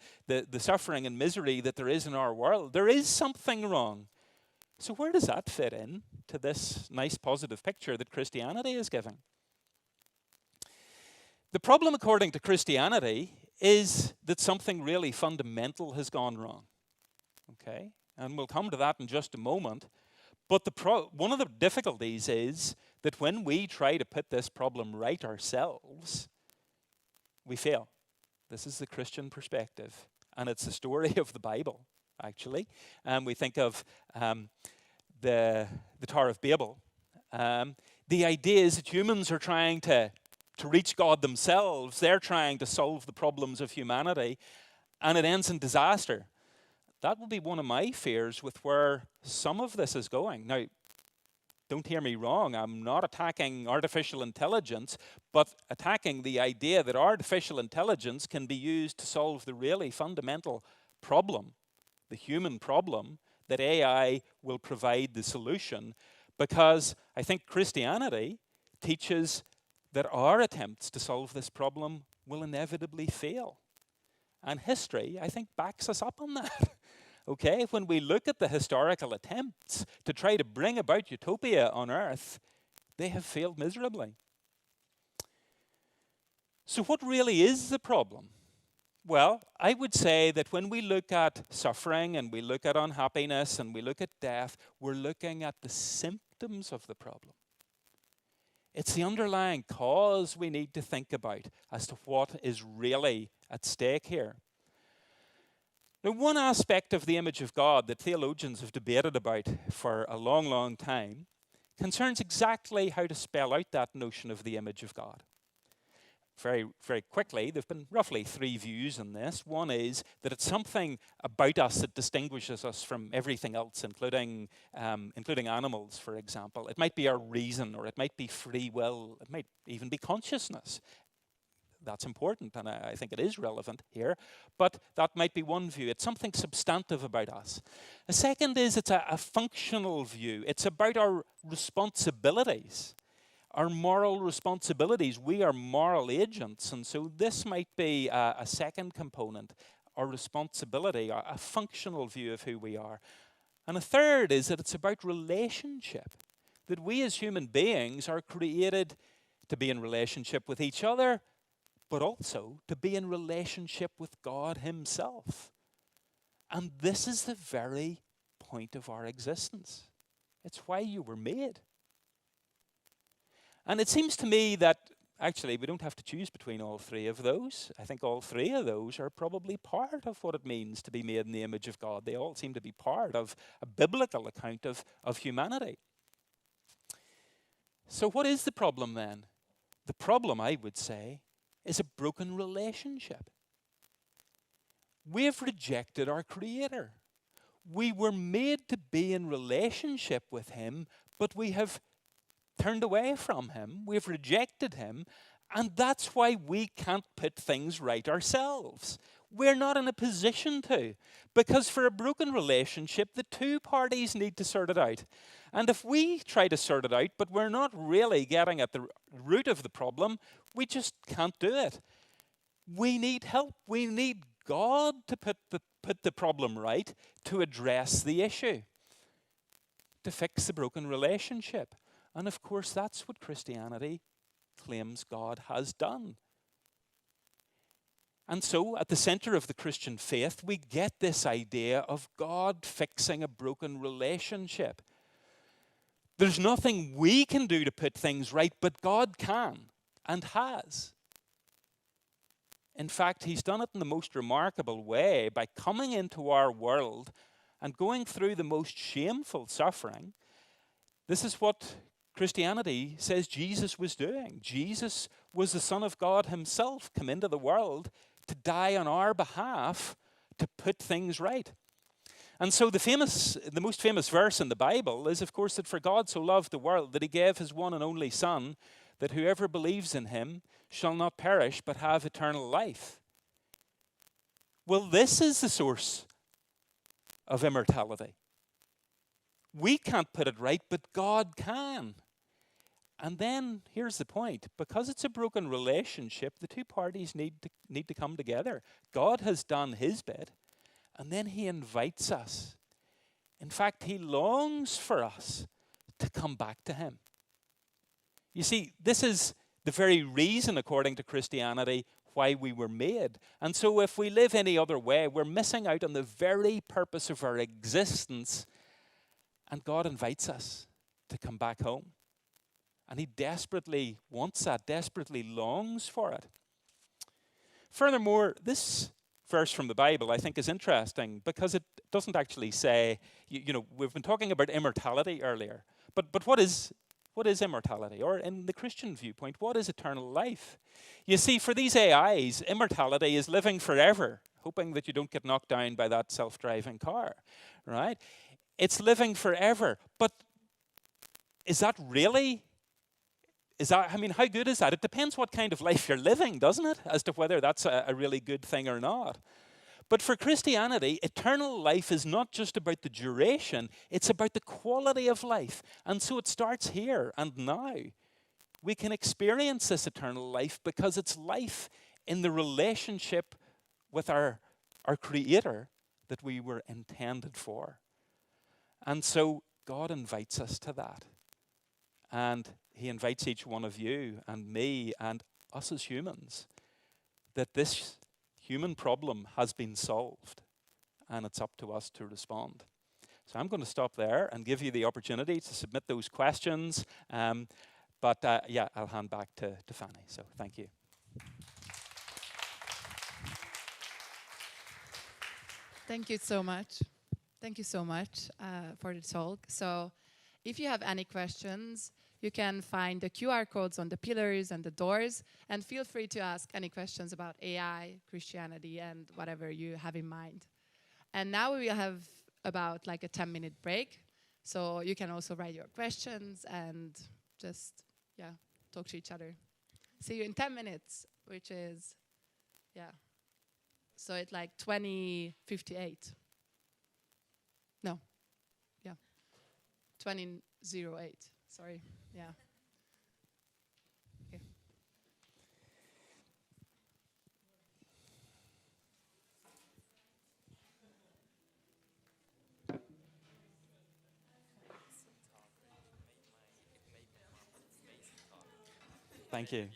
suffering and misery that there is in our world. There is something wrong. So where does that fit in to this nice positive picture that Christianity is giving? The problem, according to Christianity, is that something really fundamental has gone wrong. Okay? And we'll come to that in just a moment. But one of the difficulties is that when we try to put this problem right ourselves, we fail. This is the Christian perspective. And it's the story of the Bible, actually. We think of the Tower of Babel. The idea is that humans are trying to reach God themselves. They're trying to solve the problems of humanity. And it ends in disaster. That would be one of my fears with where some of this is going. Now, don't hear me wrong, I'm not attacking artificial intelligence, but attacking the idea that artificial intelligence can be used to solve the really fundamental problem, the human problem, that AI will provide the solution, because I think Christianity teaches that our attempts to solve this problem will inevitably fail. And history, I think, backs us up on that. Okay, when we look at the historical attempts to try to bring about utopia on earth, they have failed miserably. So what really is the problem? Well, I would say that when we look at suffering and we look at unhappiness and we look at death, we're looking at the symptoms of the problem. It's the underlying cause we need to think about as to what is really at stake here. Now, one aspect of the image of God that theologians have debated about for a long, long time concerns exactly how to spell out that notion of the image of God. Very, very quickly, there have been roughly 3 views on this. One is that it's something about us that distinguishes us from everything else, including animals, for example. It might be our reason, or it might be free will, it might even be consciousness. That's important, and I think it is relevant here, but that might be one view. It's something substantive about us. A second is it's a functional view. It's about our responsibilities, our moral responsibilities. We are moral agents, and so this might be a second component, our responsibility, a functional view of who we are. And a third is that it's about relationship, that we as human beings are created to be in relationship with each other, but also to be in relationship with God himself. And this is the very point of our existence. It's why you were made. And it seems to me that actually we don't have to choose between all 3 of those. I think all 3 of those are probably part of what it means to be made in the image of God. They all seem to be part of a biblical account of humanity. So what is the problem then? The problem, I would say, is a broken relationship. We have rejected our Creator. We were made to be in relationship with him, but we have turned away from him. We've rejected him, and that's why we can't put things right ourselves. We're not in a position to, because for a broken relationship, the 2 parties need to sort it out. And if we try to sort it out, but we're not really getting at the root of the problem, we just can't do it. We need help. We need God to put the problem right, to address the issue, to fix the broken relationship. And of course, that's what Christianity claims God has done. And so, at the center of the Christian faith, we get this idea of God fixing a broken relationship. There's nothing we can do to put things right, but God can and has. In fact, he's done it in the most remarkable way by coming into our world and going through the most shameful suffering. This is what Christianity says Jesus was doing. Jesus was the Son of God himself, come into the world to die on our behalf to put things right. And so the most famous verse in the Bible is, of course, that for God so loved the world that he gave his one and only Son, that whoever believes in him shall not perish but have eternal life. Well, this is the source of immortality. We can't put it right, but God can. And then here's the point. Because it's a broken relationship, the 2 parties need to come together. God has done his bit, and then he invites us. In fact, he longs for us to come back to him. You see, this is the very reason, according to Christianity, why we were made. And so if we live any other way, we're missing out on the very purpose of our existence. And God invites us to come back home. And he desperately wants that, desperately longs for it. Furthermore, this verse from the Bible, I think, is interesting because it doesn't actually say, we've been talking about immortality earlier. But what is What is immortality? Or in the Christian viewpoint, what is eternal life? You see, for these AIs, immortality is living forever, hoping that you don't get knocked down by that self-driving car, right? It's living forever. But is that really? I mean, how good is that? It depends what kind of life you're living, doesn't it? As to whether that's a really good thing or not. But for Christianity, eternal life is not just about the duration, it's about the quality of life. And so it starts here and now. We can experience this eternal life because it's life in the relationship with our Creator that we were intended for. And so God invites us to that. And He invites each one of you and me and us as humans that this human problem has been solved, and it's up to us to respond. So I'm going to stop there and give you the opportunity to submit those questions. But I'll hand back to Fanny. So thank you. Thank you so much. Thank you so much for the talk. So if you have any questions, you can find the QR codes on the pillars and the doors, and feel free to ask any questions about AI, Christianity, and whatever you have in mind. And now we will have about like a 10-minute break. So you can also write your questions and just, talk to each other. See you in 10 minutes, which is, so it's like 20:58. No, 20:08. Sorry, Okay. Thank you.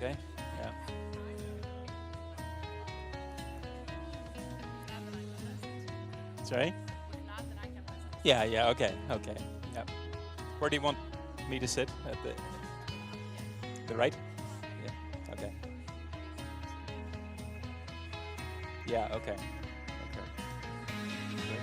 Okay. Yeah. Sorry. Yeah. Yeah. Okay. Okay. Yeah. Where do you want me to sit? At the right? Yeah. Okay. Yeah. Okay. Okay. Great.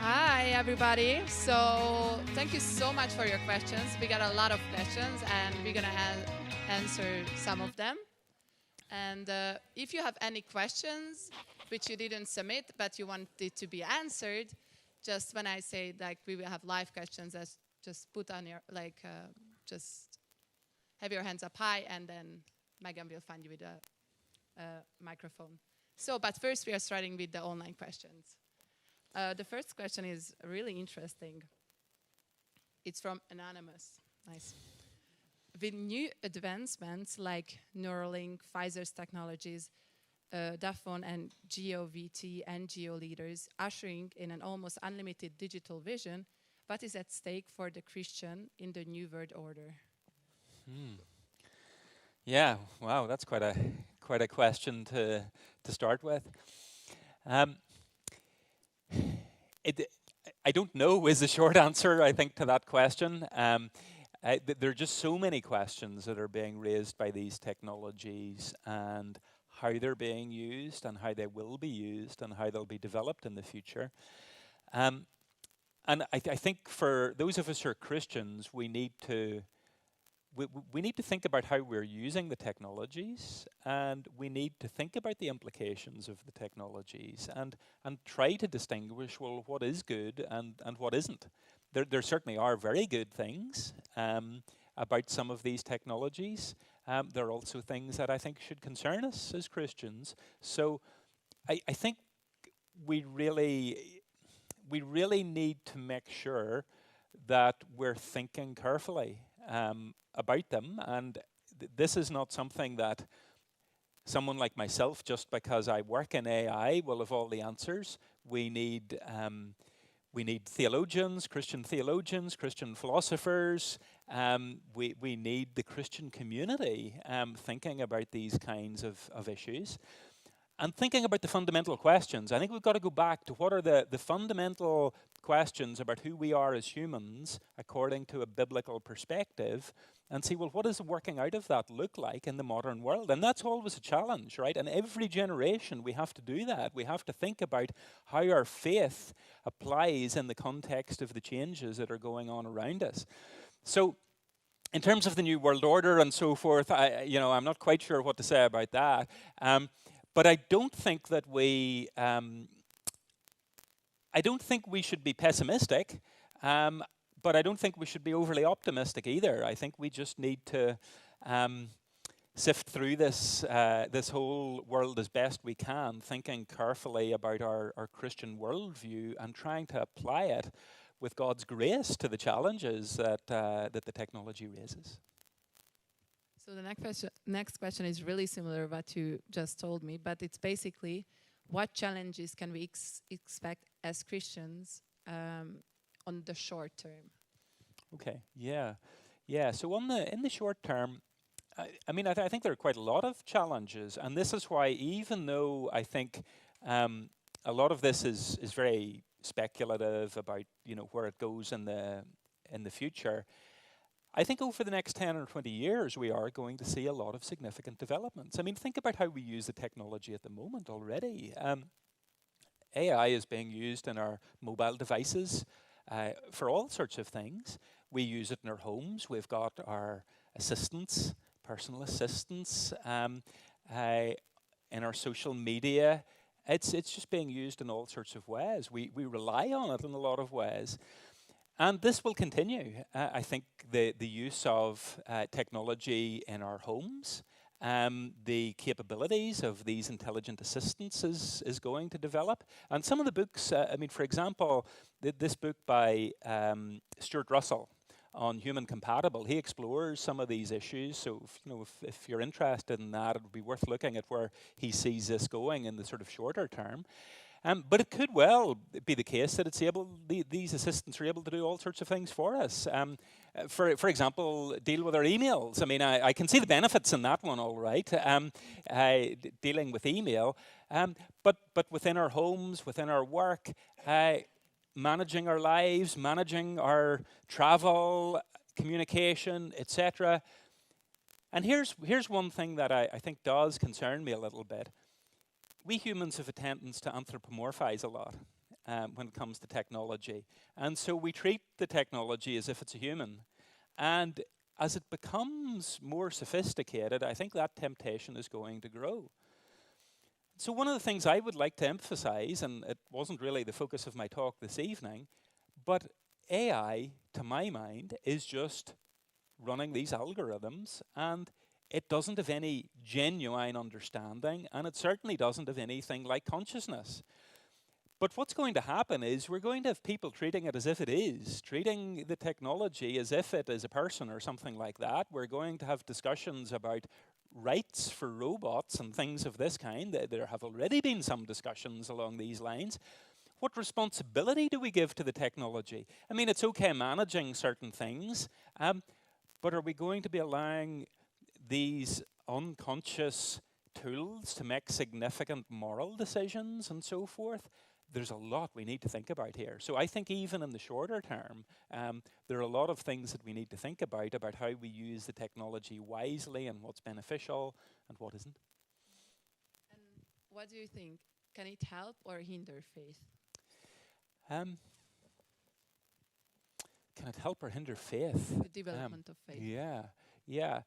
Hi, everybody. So, thank you so much for your questions. We got a lot of questions, and we're gonna answer some of them. And if you have any questions which you didn't submit but you wanted to be answered, just when I say like we will have live questions, just put on your just have your hands up high, and then Megan will find you with a microphone. So, but first we are starting with the online questions. The first question is really interesting. It's from Anonymous. Nice. With new advancements like Neuralink, Pfizer's technologies, DAFON and GeoVT and GeoLeaders ushering in an almost unlimited digital vision, what is at stake for the Christian in the New World Order? Yeah. Wow. That's quite a question to start with. Um, it, I don't know is the short answer, I think, to that question. There are just so many questions that are being raised by these technologies and how they're being used and how they will be used and how they'll be developed in the future. Um, and I think for those of us who are Christians, we need to think about how we're using the technologies, and we need to think about the implications of the technologies and try to distinguish, well, what is good and what isn't. There certainly are very good things about some of these technologies. There are also things that I think should concern us as Christians. So I think we really need to make sure that we're thinking carefully about them. And this is not something that someone like myself, just because I work in AI, will have all the answers. We need theologians, Christian philosophers. We need the Christian community thinking about these kinds of issues. And thinking about the fundamental questions, I think we've got to go back to what are the fundamental questions about who we are as humans according to a biblical perspective, and see, well, what does the working out of that look like in the modern world? And that's always a challenge, right? And every generation we have to do that. We have to think about how our faith applies in the context of the changes that are going on around us. So in terms of the New World Order and so forth, I'm not quite sure what to say about that. But I don't think that I don't think we should be pessimistic, but I don't think we should be overly optimistic either. I think we just need to sift through this whole world as best we can, thinking carefully about our Christian worldview and trying to apply it with God's grace to the challenges that the technology raises. So the next question is really similar to what you just told me, but it's basically, what challenges can we expect as Christians on the short term? Okay. Yeah. So in the short term, I think there are quite a lot of challenges, and this is why, even though I think a lot of this is very speculative about where it goes in the future, I think over the next 10 or 20 years, we are going to see a lot of significant developments. I mean, think about how we use the technology at the moment already. AI is being used in our mobile devices for all sorts of things. We use it in our homes. We've got our assistants, personal assistants, in our social media. It's just being used in all sorts of ways. We rely on it in a lot of ways. And this will continue. I think the use of technology in our homes, the capabilities of these intelligent assistants is going to develop. And some of the books, for example, this book by Stuart Russell on Human Compatible, he explores some of these issues. So if you're interested in that, it would be worth looking at where he sees this going in the sort of shorter term. But it could well be the case that these assistants are able to do all sorts of things for us. For example, deal with our emails. I mean, I can see the benefits in that one, all right, dealing with email. But within our homes, within our work, managing our lives, managing our travel, communication, etc. And here's one thing that I think does concern me a little bit. We humans have a tendency to anthropomorphize a lot when it comes to technology. And so we treat the technology as if it's a human. And as it becomes more sophisticated, I think that temptation is going to grow. So one of the things I would like to emphasize, and it wasn't really the focus of my talk this evening, but AI, to my mind, is just running these algorithms, and it doesn't have any genuine understanding, and it certainly doesn't have anything like consciousness. But what's going to happen is we're going to have people treating it as if it is, treating the technology as if it is a person or something like that. We're going to have discussions about rights for robots and things of this kind. There have already been some discussions along these lines. What responsibility do we give to the technology? I mean, it's okay managing certain things, but are we going to be allowing these unconscious tools to make significant moral decisions and so forth? There's a lot we need to think about here. So I think even in the shorter term, there are a lot of things that we need to think about how we use the technology wisely and what's beneficial and what isn't. And what do you think? Can it help or hinder faith? Um, Can it help or hinder faith? The development of faith. Yeah.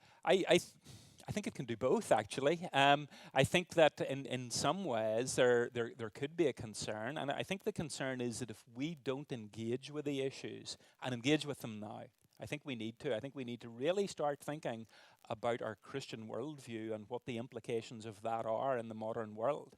I think it can do both, actually. I think that in some ways there could be a concern, and I think the concern is that if we don't engage with the issues and engage with them now, I think we need to. I think we need to really start thinking about our Christian worldview and what the implications of that are in the modern world.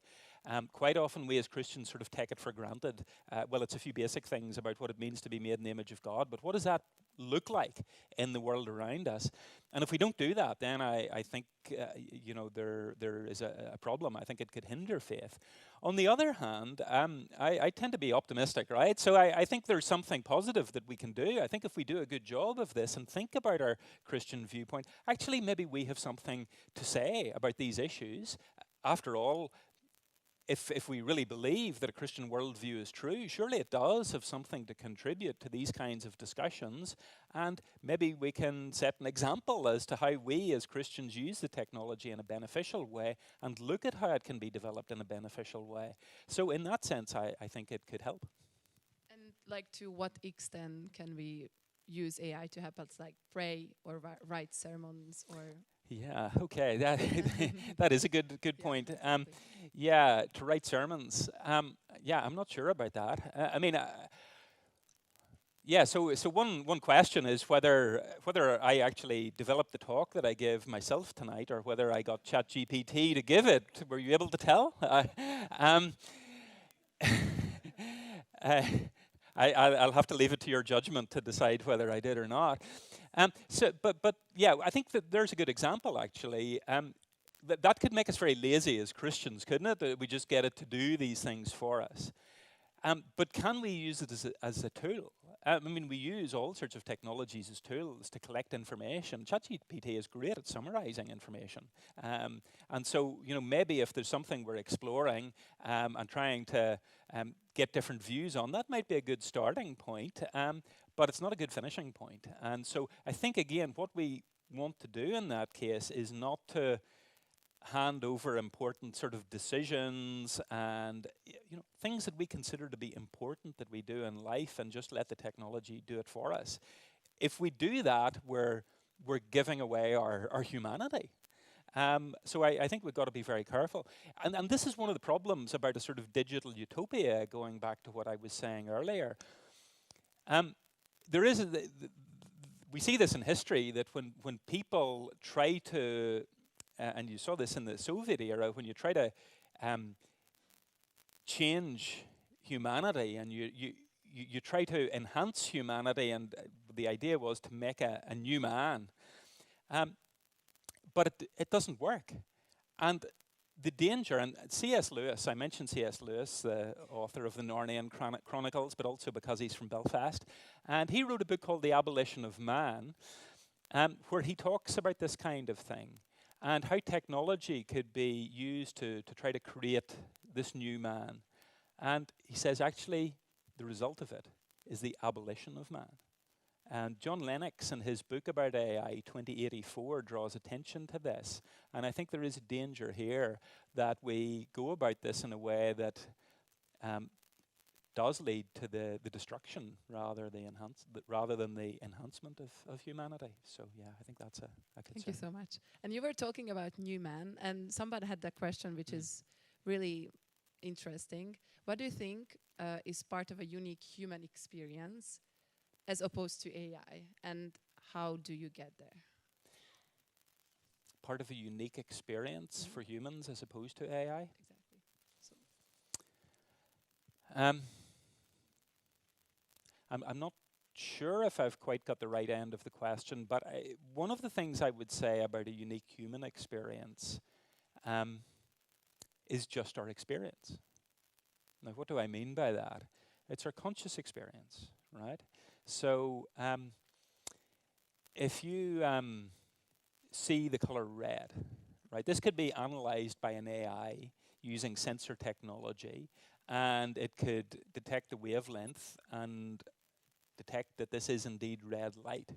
Quite often we as Christians sort of take it for granted. Well, it's a few basic things about what it means to be made in the image of God, but what does that look like in the world around us? And if we don't do that, then I think there is a problem. I think it could hinder faith. On the other hand, I tend to be optimistic, right? So I think there's something positive that we can do. I think if we do a good job of this and think about our Christian viewpoint, actually maybe we have something to say about these issues. After all, if we really believe that a Christian worldview is true, surely it does have something to contribute to these kinds of discussions, and maybe we can set an example as to how we as Christians use the technology in a beneficial way and look at how it can be developed in a beneficial way. So in that sense, I think it could help. And like, to what extent can we use AI to help us, like, pray or write sermons or? Yeah. Okay. That is a good point. To write sermons. I'm not sure about that. So one question is whether I actually developed the talk that I gave myself tonight, or whether I got ChatGPT to give it. Were you able to tell? I'll have to leave it to your judgment to decide whether I did or not. I think that there's a good example, actually. That could make us very lazy as Christians, couldn't it? That we just get it to do these things for us. But can we use it as a tool? We use all sorts of technologies as tools to collect information. ChatGPT is great at summarizing information. And so, maybe if there's something we're exploring and trying to get different views on, that might be a good starting point, but it's not a good finishing point. And so I think, again, what we want to do in that case is not to hand over important sort of decisions and things that we consider to be important that we do in life, and just let the technology do it for us. If we do that, we're giving away our humanity. So I think we've got to be very careful. And this is one of the problems about a sort of digital utopia, going back to what I was saying earlier. We see this in history, that when people try to and you saw this in the Soviet era, when you try to change humanity and you try to enhance humanity, and the idea was to make a new man, but it doesn't work. And the danger, and C.S. Lewis, I mentioned C.S. Lewis, the author of the Narnian Chronicles, but also because he's from Belfast, and he wrote a book called The Abolition of Man, where he talks about this kind of thing, and how technology could be used to try to create this new man. And he says, actually, the result of it is the abolition of man. And John Lennox, in his book about AI, 2084, draws attention to this. And I think there is a danger here that we go about this in a way that does lead to the destruction rather than the enhancement of humanity. So yeah, I think that's a concern. Thank you so much. And you were talking about new man, and somebody had that question, which is really interesting. What do you think is part of a unique human experience as opposed to AI, and how do you get there? Part of a unique experience for humans as opposed to AI? Exactly. So I'm not sure if I've quite got the right end of the question, but one of the things I would say about a unique human experience is just our experience. Now, what do I mean by that? It's our conscious experience, right? So, if you see the color red, right, this could be analyzed by an AI using sensor technology, and it could detect the wavelength and detect that this is indeed red light.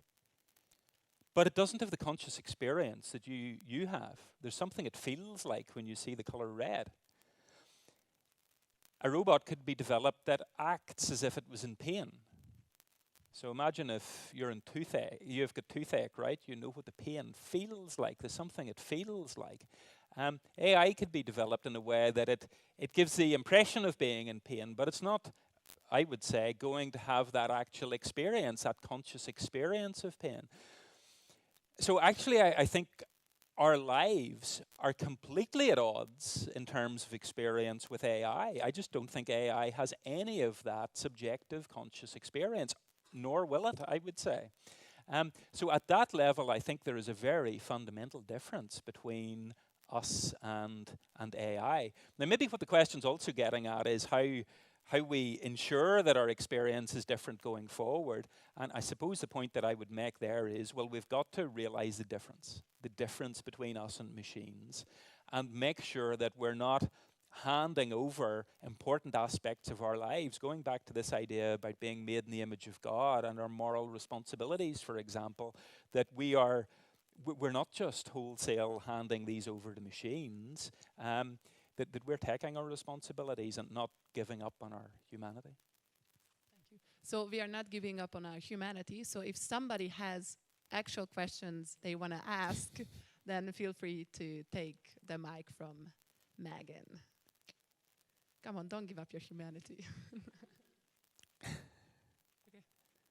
But it doesn't have the conscious experience that you have. There's something it feels like when you see the color red. A robot could be developed that acts as if it was in pain. So imagine if you're in toothache, you've got toothache, right? You know what the pain feels like. There's something it feels like. AI could be developed in a way that it gives the impression of being in pain, but it's not, I would say, going to have that actual experience, that conscious experience of pain. So actually, I think our lives are completely at odds in terms of experience with AI. I just don't think AI has any of that subjective conscious experience, nor will it, I would say. So at that level, I think there is a very fundamental difference between us and AI. Now, maybe what the question's also getting at is how we ensure that our experience is different going forward. And I suppose the point that I would make there is, well, we've got to realize the difference between us and machines, and make sure that we're not handing over important aspects of our lives, going back to this idea about being made in the image of God and our moral responsibilities, for example, that we're not just wholesale handing these over to machines, that we're taking our responsibilities and not giving up on our humanity. thank you. So we are not giving up on our humanity. So if somebody has actual questions they want to ask, then feel free to take the mic from Megan. Come on, don't give up your humanity. Okay,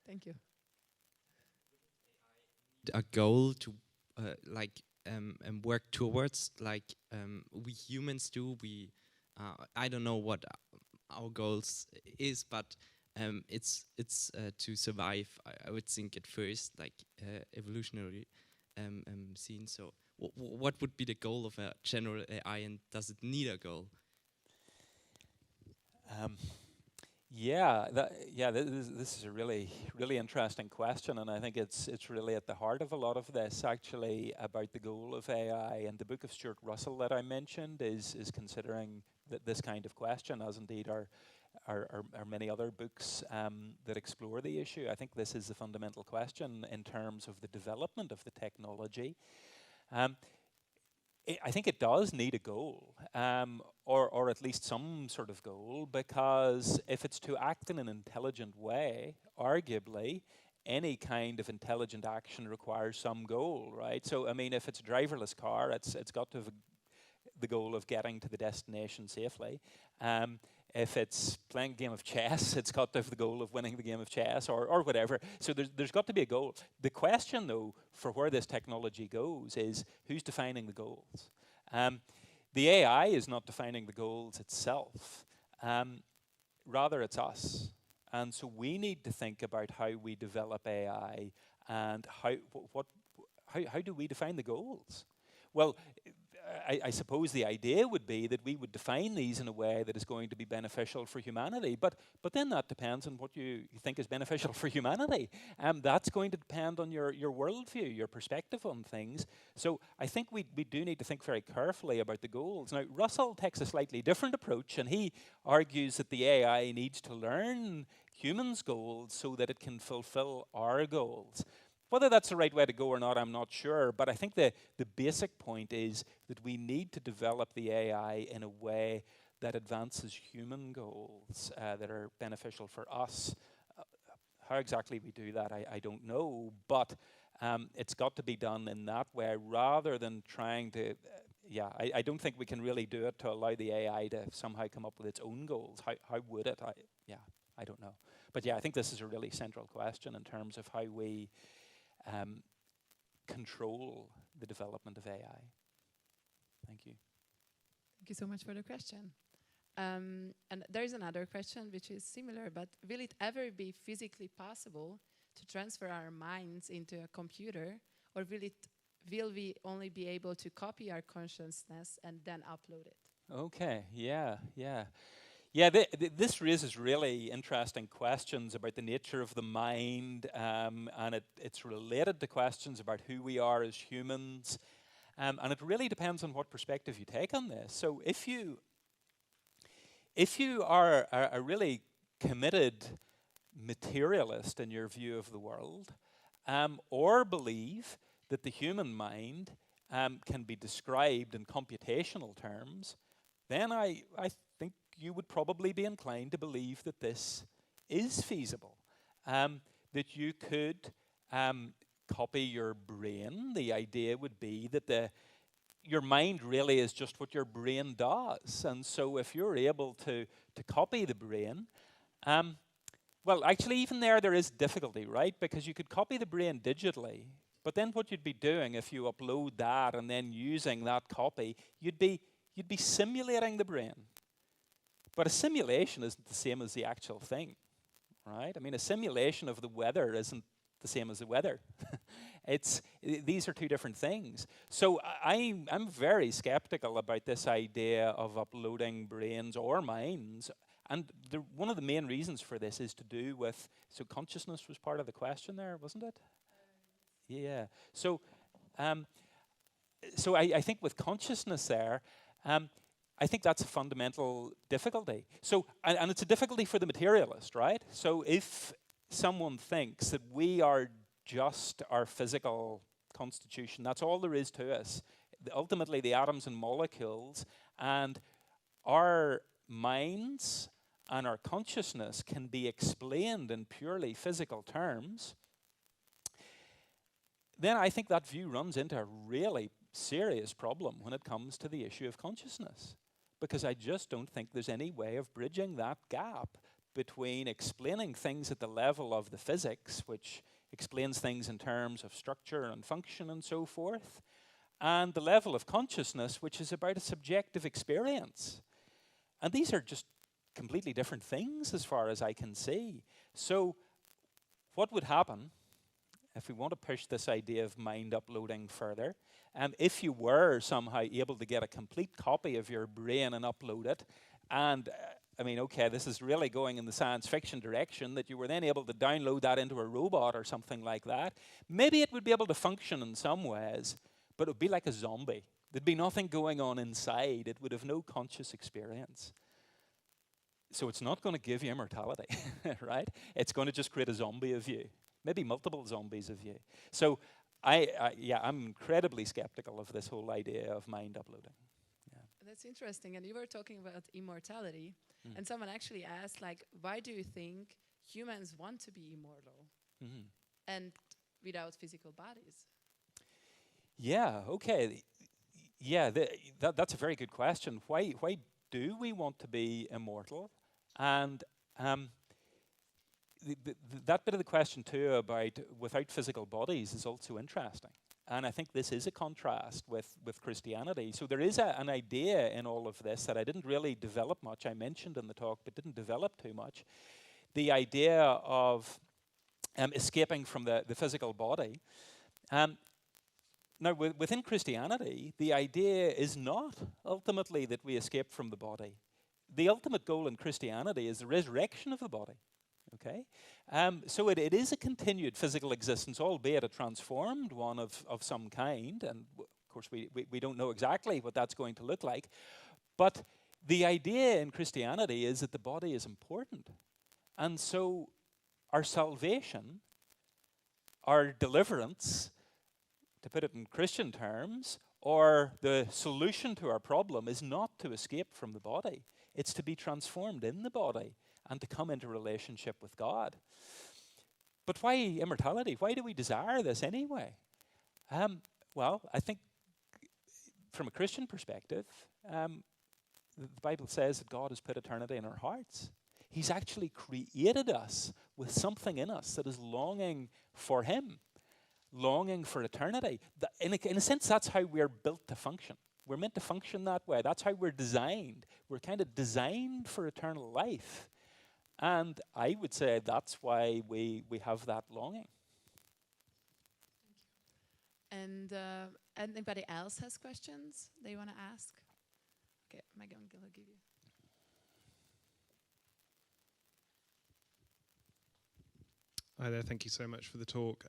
thank you. A goal to and work towards, like we humans do. We I don't know what our goals is, but it's to survive. I would think at first, like evolutionary scene. So what would be the goal of a general AI, and does it need a goal? This is a really interesting question, and I think it's really at the heart of a lot of this, actually, about the goal of AI. And the book of Stuart Russell that I mentioned is considering this kind of question, as indeed are many other books that explore the issue. I think this is the fundamental question in terms of the development of the technology. I think it does need a goal, or at least some sort of goal, because if it's to act in an intelligent way, arguably, any kind of intelligent action requires some goal, right? So, I mean, if it's a driverless car, it's got to have the goal of getting to the destination safely. If it's playing a game of chess, it's got to have the goal of winning the game of chess, or whatever. So there's got to be a goal. The question, though, for where this technology goes is who's defining the goals? The AI is not defining the goals itself. Rather, it's us. And so we need to think about how we develop AI and how do we define the goals? Well, I suppose the idea would be that we would define these in a way that is going to be beneficial for humanity. But then that depends on what you think is beneficial for humanity. That's going to depend on your worldview, your perspective on things. So I think we do need to think very carefully about the goals. Now, Russell takes a slightly different approach, and he argues that the AI needs to learn humans' goals so that it can fulfill our goals. Whether that's the right way to go or not, I'm not sure. But I think the basic point is that we need to develop the AI in a way that advances human goals that are beneficial for us. How exactly we do that, I don't know. But it's got to be done in that way rather than trying to. I don't think we can really do it to allow the AI to somehow come up with its own goals. How would it? I don't know. But yeah, I think this is a really central question in terms of how we control the development of AI. Thank you. Thank you so much for the question. And there is another question which is similar, but will it ever be physically possible to transfer our minds into a computer, or will we only be able to copy our consciousness and then upload it? Okay, yeah. This raises really interesting questions about the nature of the mind, and it's related to questions about who we are as humans, and it really depends on what perspective you take on this. So if you are a really committed materialist in your view of the world, or believe that the human mind can be described in computational terms, then I think you would probably be inclined to believe that this is feasible, that you could copy your brain. The idea would be that your mind really is just what your brain does. And so if you're able to copy the brain, well, actually, even there is difficulty, right? Because you could copy the brain digitally, but then what you'd be doing if you upload that and then using that copy, you'd be simulating the brain. But a simulation isn't the same as the actual thing, right? I mean, a simulation of the weather isn't the same as the weather. These are two different things. So I'm very skeptical about this idea of uploading brains or minds. And one of the main reasons for this is to do with, so consciousness was part of the question there, wasn't it? Yeah. So I think with consciousness there, I think that's a fundamental difficulty. So, and it's a difficulty for the materialist, right? So if someone thinks that we are just our physical constitution, that's all there is to us, ultimately the atoms and molecules, and our minds and our consciousness can be explained in purely physical terms, then I think that view runs into a really serious problem when it comes to the issue of consciousness. Because I just don't think there's any way of bridging that gap between explaining things at the level of the physics, which explains things in terms of structure and function and so forth, and the level of consciousness, which is about a subjective experience. And these are just completely different things as far as I can see. So what would happen if we want to push this idea of mind uploading further, if you were somehow able to get a complete copy of your brain and upload it, and I mean, okay, this is really going in the science fiction direction, that you were then able to download that into a robot or something like that, maybe it would be able to function in some ways, but it would be like a zombie. There'd be nothing going on inside. It would have no conscious experience. So it's not going to give you immortality, right? It's going to just create a zombie of you. Maybe multiple zombies of you. So I'm incredibly skeptical of this whole idea of mind uploading. Yeah. That's interesting. And you were talking about immortality, and someone actually asked, like, why do you think humans want to be immortal and without physical bodies? Yeah. Okay. Yeah. That's a very good question. Why do we want to be immortal? And that bit of the question too about without physical bodies is also interesting. And I think this is a contrast with Christianity. So there is an idea in all of this that I didn't really develop much. I mentioned in the talk, but didn't develop too much. The idea of escaping from the physical body. Now, within Christianity, the idea is not ultimately that we escape from the body. The ultimate goal in Christianity is the resurrection of the body. Okay? So it is a continued physical existence, albeit a transformed one of some kind. And of course, we don't know exactly what that's going to look like. But the idea in Christianity is that the body is important. And so our salvation, our deliverance, to put it in Christian terms, or the solution to our problem is not to escape from the body. It's to be transformed in the body and to come into relationship with God. But why immortality? Why do we desire this anyway? Well, I think from a Christian perspective, the Bible says that God has put eternity in our hearts. He's actually created us with something in us that is longing for Him, longing for eternity. In a sense, that's how we're built to function. We're meant to function that way. That's how we're designed. We're kind of designed for eternal life. And I would say that's why we have that longing. And anybody else has questions they want to ask? Okay, am I going to give you? Hi there, thank you so much for the talk.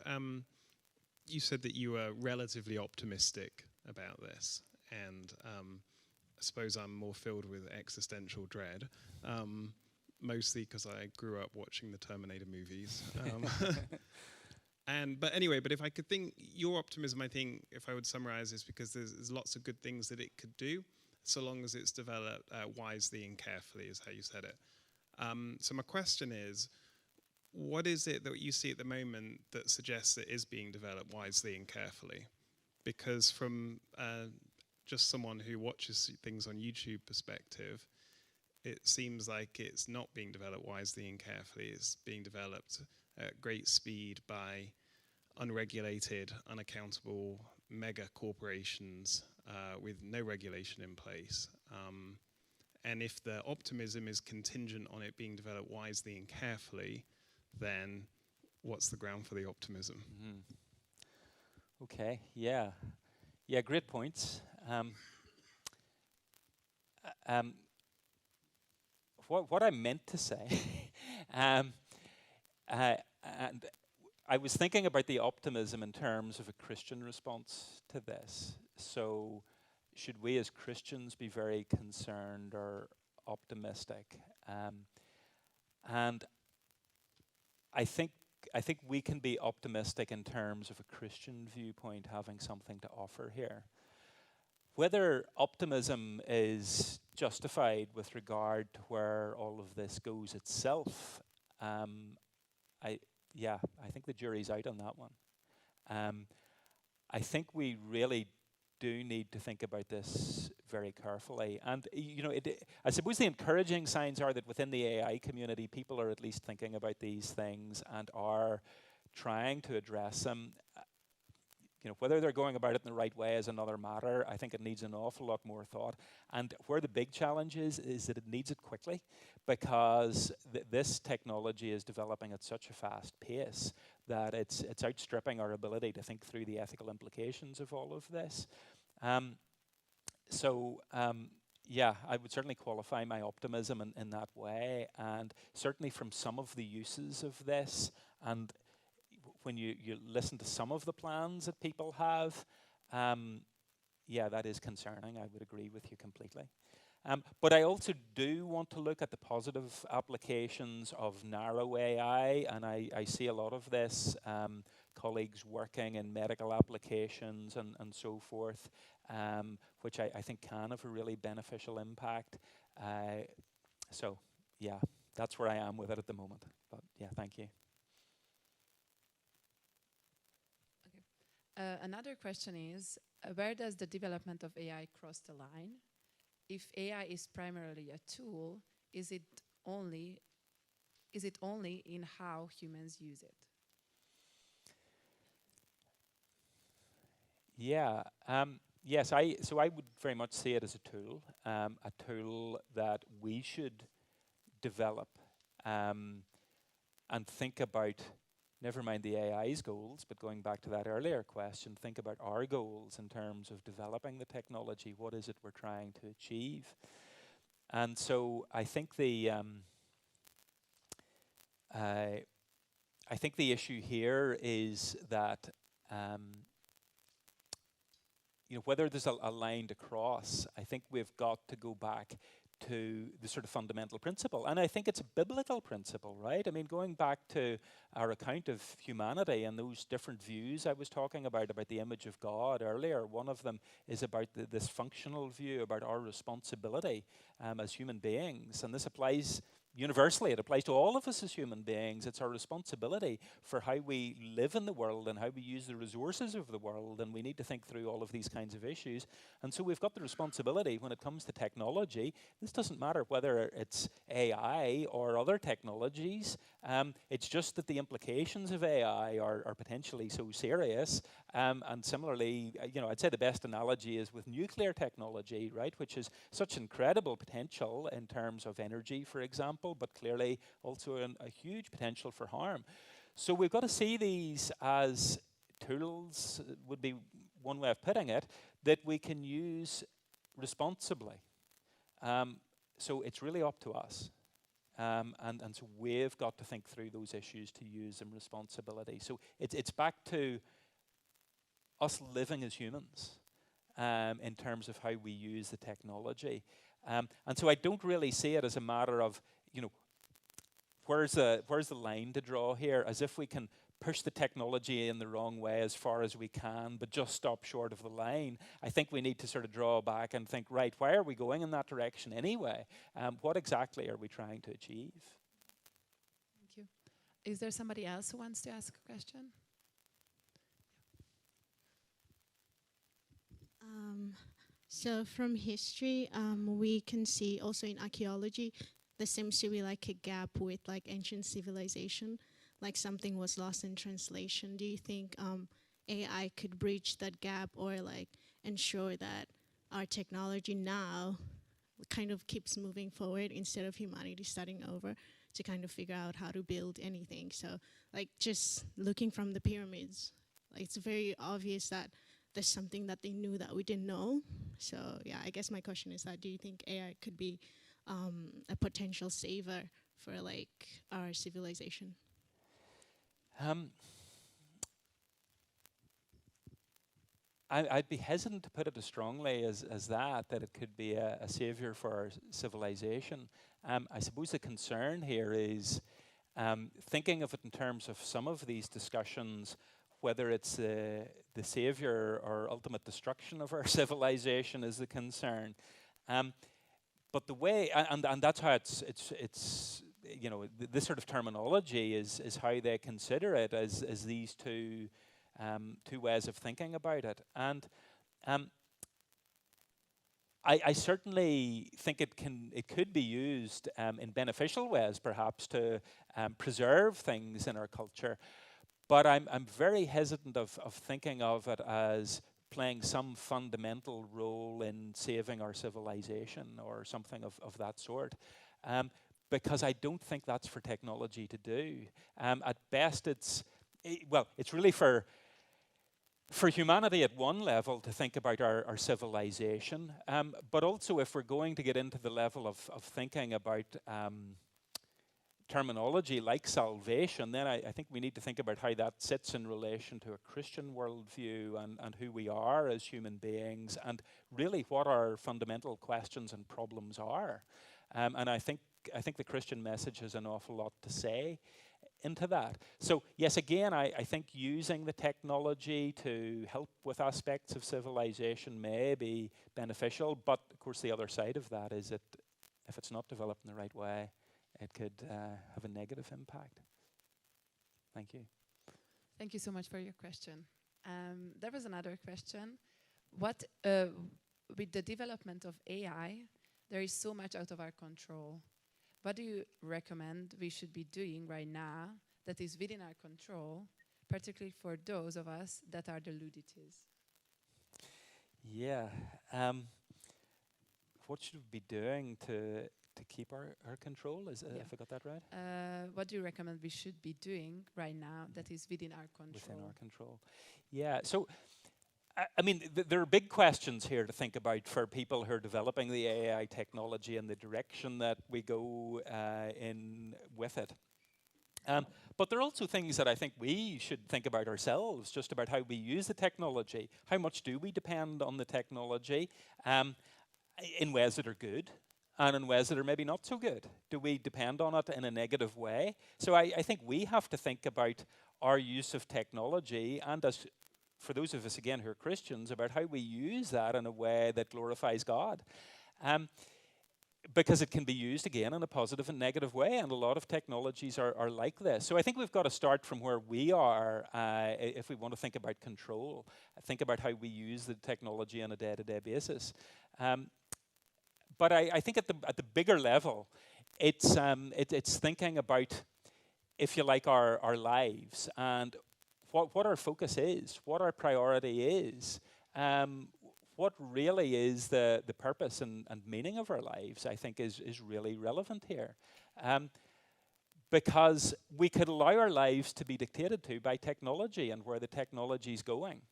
You said that you were relatively optimistic about this, and I suppose I'm more filled with existential dread, mostly because I grew up watching the Terminator movies. But anyway, if I could think, your optimism, I think, if I would summarize, is because there's lots of good things that it could do, so long as it's developed wisely and carefully, is how you said it. So my question is, what is it that you see at the moment that suggests it is being developed wisely and carefully? Because from just someone who watches things on YouTube perspective, it seems like it's not being developed wisely and carefully. It's being developed at great speed by unregulated, unaccountable mega corporations with no regulation in place. And if the optimism is contingent on it being developed wisely and carefully, then what's the ground for the optimism? Mm-hmm. Okay, yeah, great points. What I meant to say, and I was thinking about the optimism in terms of a Christian response to this. So, should we as Christians be very concerned or optimistic? And I think we can be optimistic in terms of a Christian viewpoint having something to offer here. Whether optimism is justified with regard to where all of this goes itself, I think the jury's out on that one. I think we really do need to think about this very carefully. And, I suppose the encouraging signs are that within the AI community, people are at least thinking about these things and are trying to address them. Whether they're going about it in the right way is another matter. I think it needs an awful lot more thought. And where the big challenge is that it needs it quickly, because this technology is developing at such a fast pace that it's outstripping our ability to think through the ethical implications of all of this. I would certainly qualify my optimism in that way, and certainly from some of the uses of this, and when you listen to some of the plans that people have, that is concerning. I would agree with you completely. But I also do want to look at the positive applications of narrow AI, and I see a lot of this, colleagues working in medical applications and so forth, which I think can have a really beneficial impact. That's where I am with it at the moment. But thank you. Another question is, where does the development of AI cross the line? If AI is primarily a tool, is it only in how humans use it? Yeah. Yes. I would very much see it as a tool that we should develop and think about never mind the AI's goals, but going back to that earlier question, think about our goals in terms of developing the technology. What is it we're trying to achieve? And so I think the issue here is that whether there's a line to cross, I think we've got to go back to the sort of fundamental principle. And I think it's a biblical principle, right? I mean, going back to our account of humanity and those different views I was talking about the image of God earlier, one of them is about this functional view, about our responsibility as human beings. And this applies universally. It applies to all of us as human beings. It's our responsibility for how we live in the world and how we use the resources of the world, and we need to think through all of these kinds of issues. And so we've got the responsibility when it comes to technology. This doesn't matter whether it's AI or other technologies. It's just that the implications of AI are potentially so serious. And similarly, I'd say the best analogy is with nuclear technology, right, which is such incredible potential in terms of energy, for example, but clearly also a huge potential for harm. So we've got to see these as tools, would be one way of putting it, that we can use responsibly. So it's really up to us. And so we've got to think through those issues to use them responsibility. So it's back to us living as humans in terms of how we use the technology. And so I don't really see it as a matter of, where's the line to draw here, as if we can push the technology in the wrong way as far as we can, but just stop short of the line. I think we need to sort of draw back and think, right, why are we going in that direction anyway? What exactly are we trying to achieve? Thank you. Is there somebody else who wants to ask a question? So from history, we can see also in archaeology, there seems to be like a gap with like ancient civilization, like something was lost in translation. Do you think AI could bridge that gap or like ensure that our technology now kind of keeps moving forward instead of humanity starting over to kind of figure out how to build anything? So like just looking from the pyramids, like it's very obvious that there's something that they knew that we didn't know. So yeah, I guess my question is that, do you think AI could be a potential saver for like our civilization? I'd be hesitant to put it as strongly as that it could be a savior for our civilization. I suppose the concern here is thinking of it in terms of some of these discussions, whether it's the savior or ultimate destruction of our civilization is the concern. But the way, and that's how it's this sort of terminology is how they consider it as these two ways of thinking about it. And I certainly think it could be used in beneficial ways, perhaps, to preserve things in our culture. But I'm very hesitant of thinking of it as playing some fundamental role in saving our civilization or something of that sort, because I don't think that's for technology to do. At best, it's really for humanity at one level to think about our civilization, but also if we're going to get into the level of thinking about terminology like salvation, then I think we need to think about how that sits in relation to a Christian worldview and who we are as human beings, and really what our fundamental questions and problems are. And I think the Christian message has an awful lot to say into that. So yes, again, I think using the technology to help with aspects of civilization may be beneficial, but of course the other side of that is that if it's not developed in the right way, it could have a negative impact. Thank you. Thank you so much for your question. There was another question. What, with the development of AI, there is so much out of our control. What do you recommend we should be doing right now that is within our control, particularly for those of us that are the luddites? Yeah. What should we be doing to to keep our control. Yeah. If I got that right? What do you recommend we should be doing right now that is within our control? Within our control. Yeah. So, I mean, there are big questions here to think about for people who are developing the AI technology and the direction that we go in with it. But there are also things that I think we should think about ourselves, just about how we use the technology. How much do we depend on the technology in ways that are good and in ways that are maybe not so good? Do we depend on it in a negative way? So I think we have to think about our use of technology, and as for those of us, again, who are Christians, about how we use that in a way that glorifies God. Because it can be used, again, in a positive and negative way, and a lot of technologies are like this. So I think we've got to start from where we are if we want to think about control, think about how we use the technology on a day-to-day basis. But I think at the bigger level, it's thinking about, if you like, our lives and what our focus is, what our priority is, what really is the purpose and meaning of our lives, I think is really relevant here. Because we could allow our lives to be dictated to by technology and where the technology is going.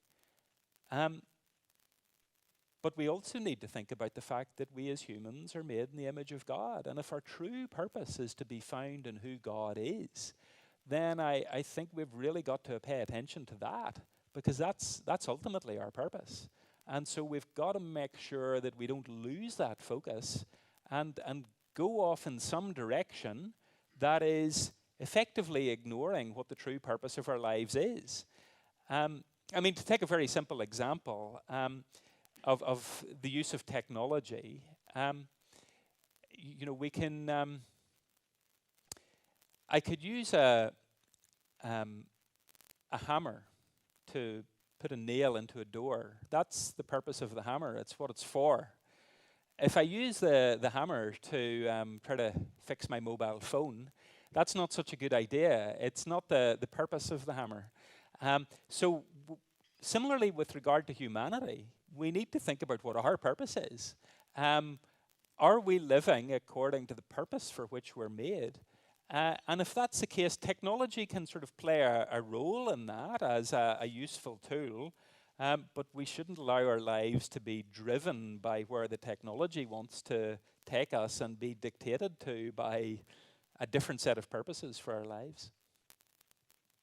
But we also need to think about the fact that we as humans are made in the image of God. And if our true purpose is to be found in who God is, then I think we've really got to pay attention to that, because that's ultimately our purpose. And so we've got to make sure that we don't lose that focus and go off in some direction that is effectively ignoring what the true purpose of our lives is. I mean, to take a very simple example of the use of technology, we can. I could use a hammer to put a nail into a door. That's the purpose of the hammer. It's what it's for. If I use the hammer to try to fix my mobile phone, that's not such a good idea. It's not the purpose of the hammer. Similarly, with regard to humanity, we need to think about what our purpose is. Are we living according to the purpose for which we're made? And if that's the case, technology can sort of play a role in that as a useful tool, but we shouldn't allow our lives to be driven by where the technology wants to take us and be dictated to by a different set of purposes for our lives.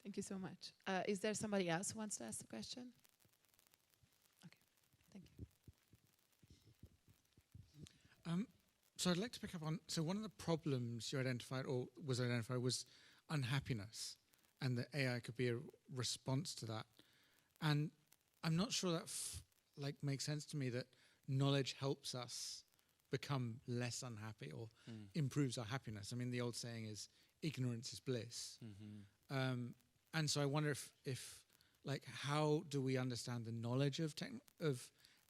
Thank you so much. Is there somebody else who wants to ask a question? Okay, thank you. So I'd like to pick up on, so one of the problems you identified, or was identified, was unhappiness, and that AI could be a response to that. And I'm not sure that makes sense to me, that knowledge helps us become less unhappy or improves our happiness. I mean, the old saying is, ignorance is bliss. Mm-hmm. And so I wonder if how do we understand the knowledge of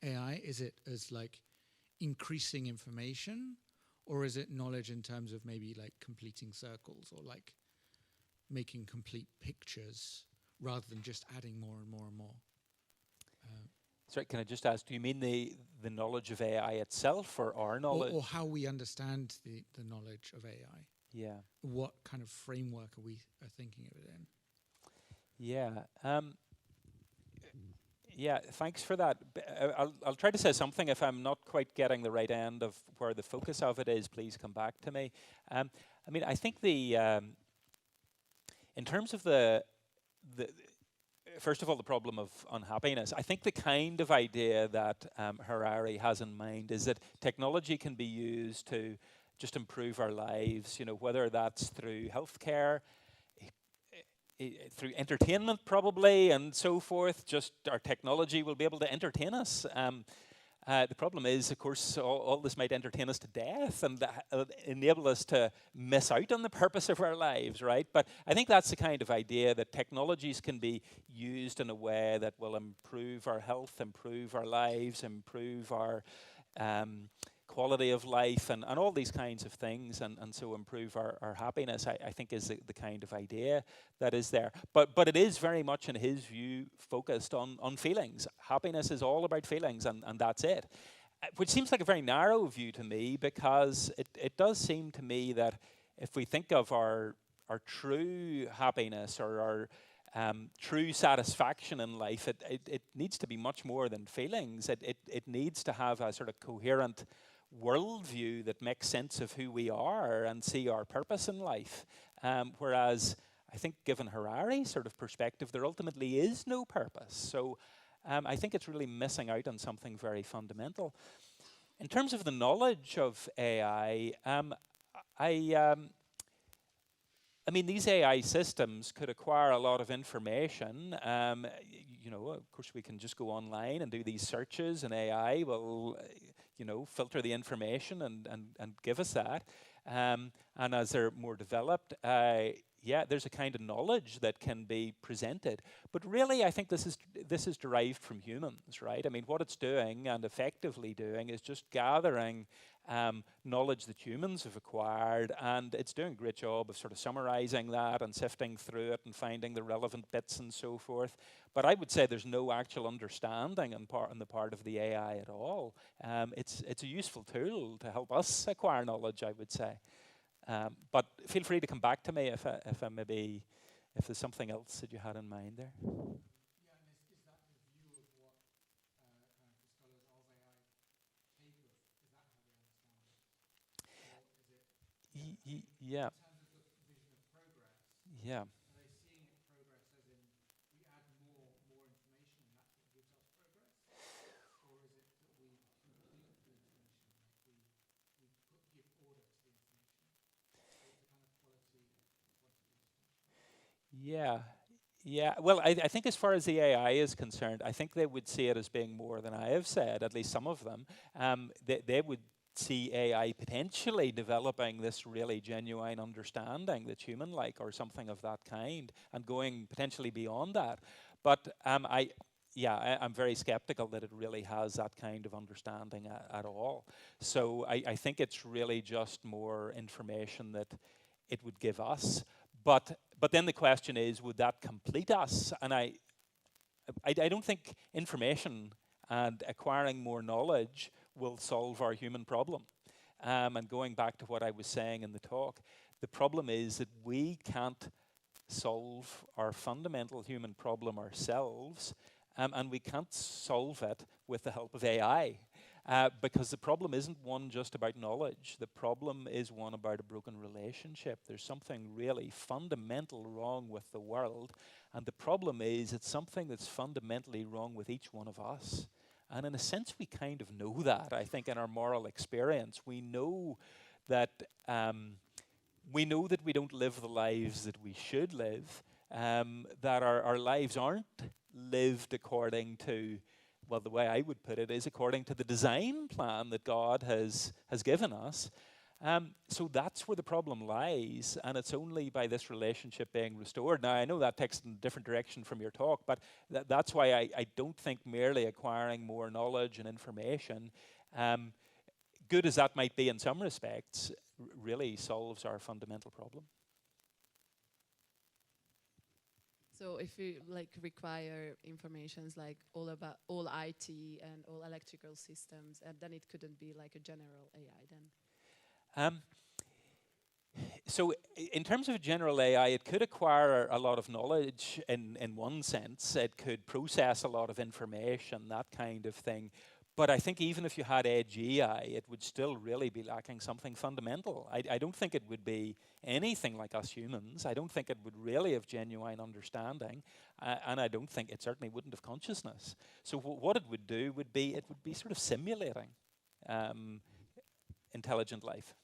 AI? Is it as increasing information, or is it knowledge in terms of maybe completing circles or making complete pictures rather than just adding more and more and more? Sorry, can I just ask, do you mean the knowledge of AI itself, or our knowledge? Or how we understand the knowledge of AI? Yeah. What kind of framework are we thinking of it in? Yeah. Yeah, thanks for that. I'll try to say something. If I'm not quite getting the right end of where the focus of it is, please come back to me. I mean, I think in terms of the first of all, the problem of unhappiness, I think the kind of idea that Harari has in mind is that technology can be used to just improve our lives, whether that's through healthcare, through entertainment probably, and so forth. Just our technology will be able to entertain us. The problem is, of course, all this might entertain us to death and enable us to miss out on the purpose of our lives, right? But I think that's the kind of idea that technologies can be used in a way that will improve our health, improve our lives, improve our quality of life, and all these kinds of things, and so improve our happiness, I think is the kind of idea that is there. But it is very much, in his view, focused on feelings. Happiness is all about feelings, and that's it. which seems like a very narrow view to me, because it does seem to me that if we think of our true happiness or our true satisfaction in life, it needs to be much more than feelings. It needs to have a sort of coherent worldview that makes sense of who we are and see our purpose in life. Whereas I think, given Harari's sort of perspective, there ultimately is no purpose. So I think it's really missing out on something very fundamental. In terms of the knowledge of AI, I mean, these AI systems could acquire a lot of information. You know, of course, we can just go online and do these searches, and AI will, you know, filter the information and give us that. And as they're more developed, yeah, there's a kind of knowledge that can be presented. But really, I think this is derived from humans, right? I mean, what it's doing and effectively doing is just gathering knowledge that humans have acquired, and it's doing a great job of sort of summarizing that and sifting through it and finding the relevant bits and so forth. But I would say there's no actual understanding on the part of the AI at all. It's a useful tool to help us acquire knowledge, I would say. But feel free to come back to me if there's something else that you had in mind there. Yeah. Yeah. Yeah. Yeah. Well, I think as far as the AI is concerned, I think they would see it as being more than I have said, at least some of them. They would see AI potentially developing this really genuine understanding that's human-like or something of that kind, and going potentially beyond that. But I'm very skeptical that it really has that kind of understanding at all. So I think it's really just more information that it would give us. But then the question is, would that complete us? And I don't think information and acquiring more knowledge will solve our human problem. And going back to what I was saying in the talk, the problem is that we can't solve our fundamental human problem ourselves, and we can't solve it with the help of AI. Because the problem isn't one just about knowledge. The problem is one about a broken relationship. There's something really fundamental wrong with the world. And the problem is it's something that's fundamentally wrong with each one of us. And in a sense, we kind of know that, I think, in our moral experience. We know that we don't live the lives that we should live, that our lives aren't lived according to, well, the way I would put it is according to the design plan that God has given us. So that's where the problem lies, and it's only by this relationship being restored. Now, I know that takes in a different direction from your talk, but that's why I don't think merely acquiring more knowledge and information, good as that might be in some respects, really solves our fundamental problem. So if we require informations like all all IT and all electrical systems, and then it couldn't be like a general AI then? So in terms of general AI, it could acquire a lot of knowledge in one sense. It could process a lot of information, that kind of thing. But I think even if you had edge AI, it would still really be lacking something fundamental. I don't think it would be anything like us humans. I don't think it would really have genuine understanding. And I don't think it certainly wouldn't have consciousness. So what it would do would be, it would be sort of simulating intelligent life.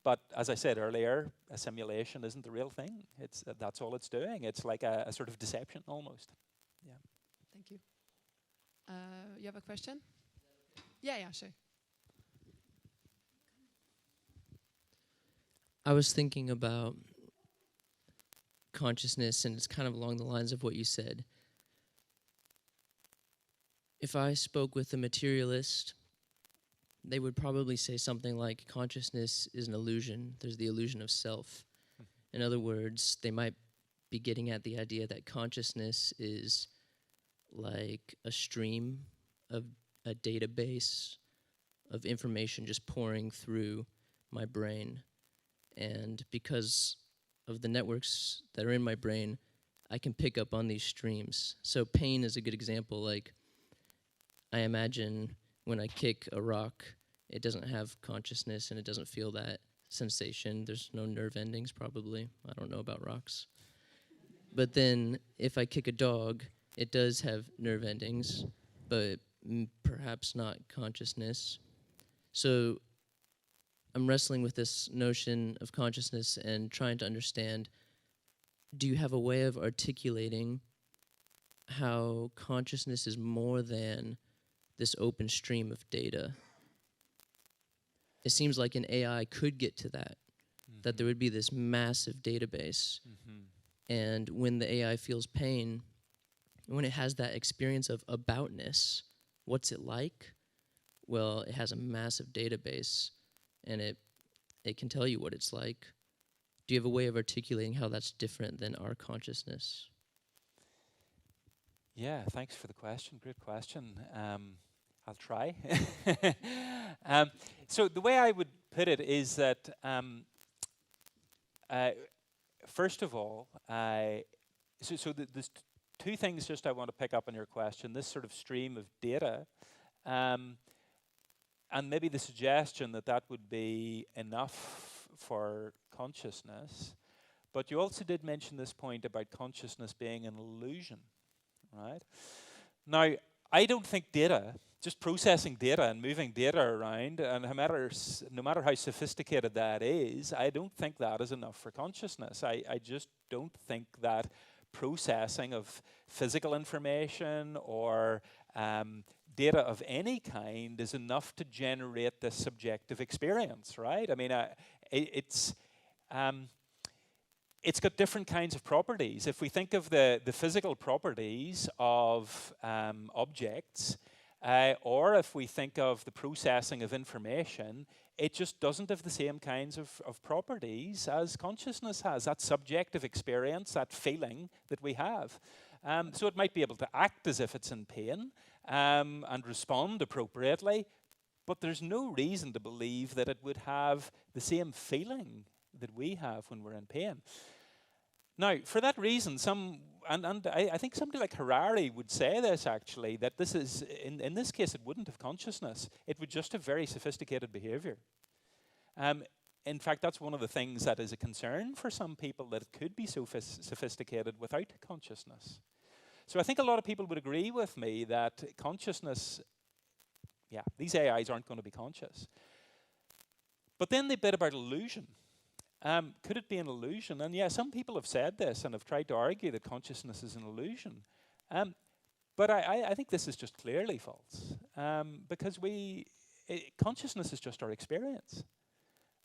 But as I said earlier, a simulation isn't the real thing. That's all it's doing. It's like a sort of deception almost. Yeah. Thank you. You have a question? Yeah, sure. I was thinking about consciousness, and it's kind of along the lines of what you said. If I spoke with a materialist, they would probably say something like, consciousness is an illusion. There's the illusion of self. In other words, they might be getting at the idea that consciousness is like a stream of a database of information just pouring through my brain. And because of the networks that are in my brain, I can pick up on these streams. So pain is a good example. Like, I imagine when I kick a rock, it doesn't have consciousness and it doesn't feel that sensation. There's no nerve endings, probably. I don't know about rocks. But then if I kick a dog, it does have nerve endings, but perhaps not consciousness. So I'm wrestling with this notion of consciousness and trying to understand, do you have a way of articulating how consciousness is more than this open stream of data? It seems like an AI could get to that, that there would be this massive database. And when the AI feels pain, when it has that experience of aboutness, what's it like? Well, it has a massive database, and it can tell you what it's like. Do you have a way of articulating how that's different than our consciousness? Yeah, thanks for the question. Great question. I'll try. So the way I would put it is that, first of all, there's two things just I want to pick up on your question. This sort of stream of data, and maybe the suggestion that that would be enough for consciousness. But you also did mention this point about consciousness being an illusion, right? Now, I don't think data, just processing data and moving data around, and no matter how sophisticated that is, I don't think that is enough for consciousness. I just don't think that processing of physical information or data of any kind is enough to generate this subjective experience, right? I mean, it's got different kinds of properties. If we think of the physical properties of objects, or if we think of the processing of information, it just doesn't have the same kinds of properties as consciousness has, that subjective experience, that feeling that we have. So it might be able to act as if it's in pain and respond appropriately, but there's no reason to believe that it would have the same feeling that we have when we're in pain. Now, for that reason, I think somebody like Harari would say this actually, that this is, in this case, it wouldn't have consciousness. It would just have very sophisticated behavior. In fact, that's one of the things that is a concern for some people, that it could be so sophisticated without consciousness. So I think a lot of people would agree with me that consciousness, yeah, these AIs aren't going to be conscious. But then the bit about illusion. Could it be an illusion? And yeah, some people have said this and have tried to argue that consciousness is an illusion. But I think this is just clearly false, because consciousness is just our experience.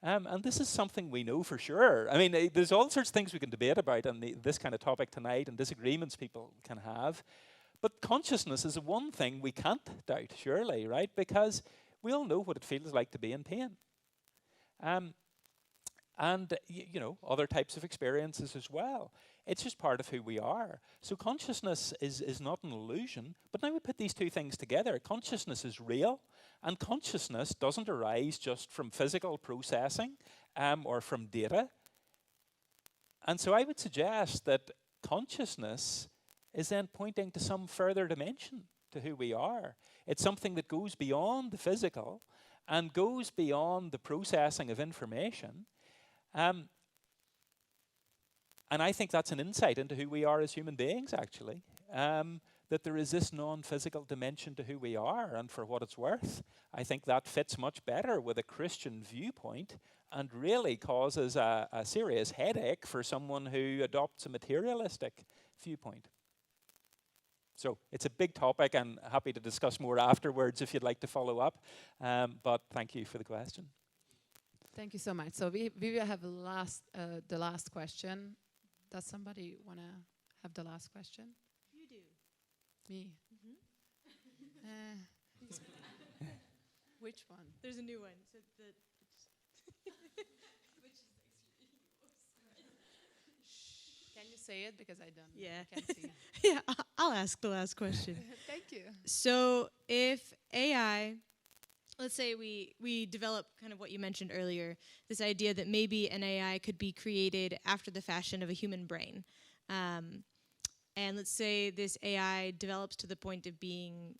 And this is something we know for sure. I mean, there's all sorts of things we can debate about on this kind of topic tonight, and disagreements people can have. But consciousness is the one thing we can't doubt, surely, right? Because we all know what it feels like to be in pain. And other types of experiences as well. It's just part of who we are. So consciousness is not an illusion, but now we put these two things together. Consciousness is real, and consciousness doesn't arise just from physical processing or from data. And so I would suggest that consciousness is then pointing to some further dimension to who we are. It's something that goes beyond the physical and goes beyond the processing of information. And I think that's an insight into who we are as human beings, actually, that there is this non-physical dimension to who we are, and for what it's worth, I think that fits much better with a Christian viewpoint and really causes a serious headache for someone who adopts a materialistic viewpoint. So it's a big topic, and happy to discuss more afterwards if you'd like to follow up, but thank you for the question. Thank you so much. So we will have the last question. Does somebody want to have the last question? You do. Me? Which one? There's a new one. So Can you say it? Because I don't. Yeah. I can't see. yeah, I'll ask the last question. Thank you. So if AI let's say we develop kind of what you mentioned earlier, this idea that maybe an AI could be created after the fashion of a human brain. And let's say this AI develops to the point of being,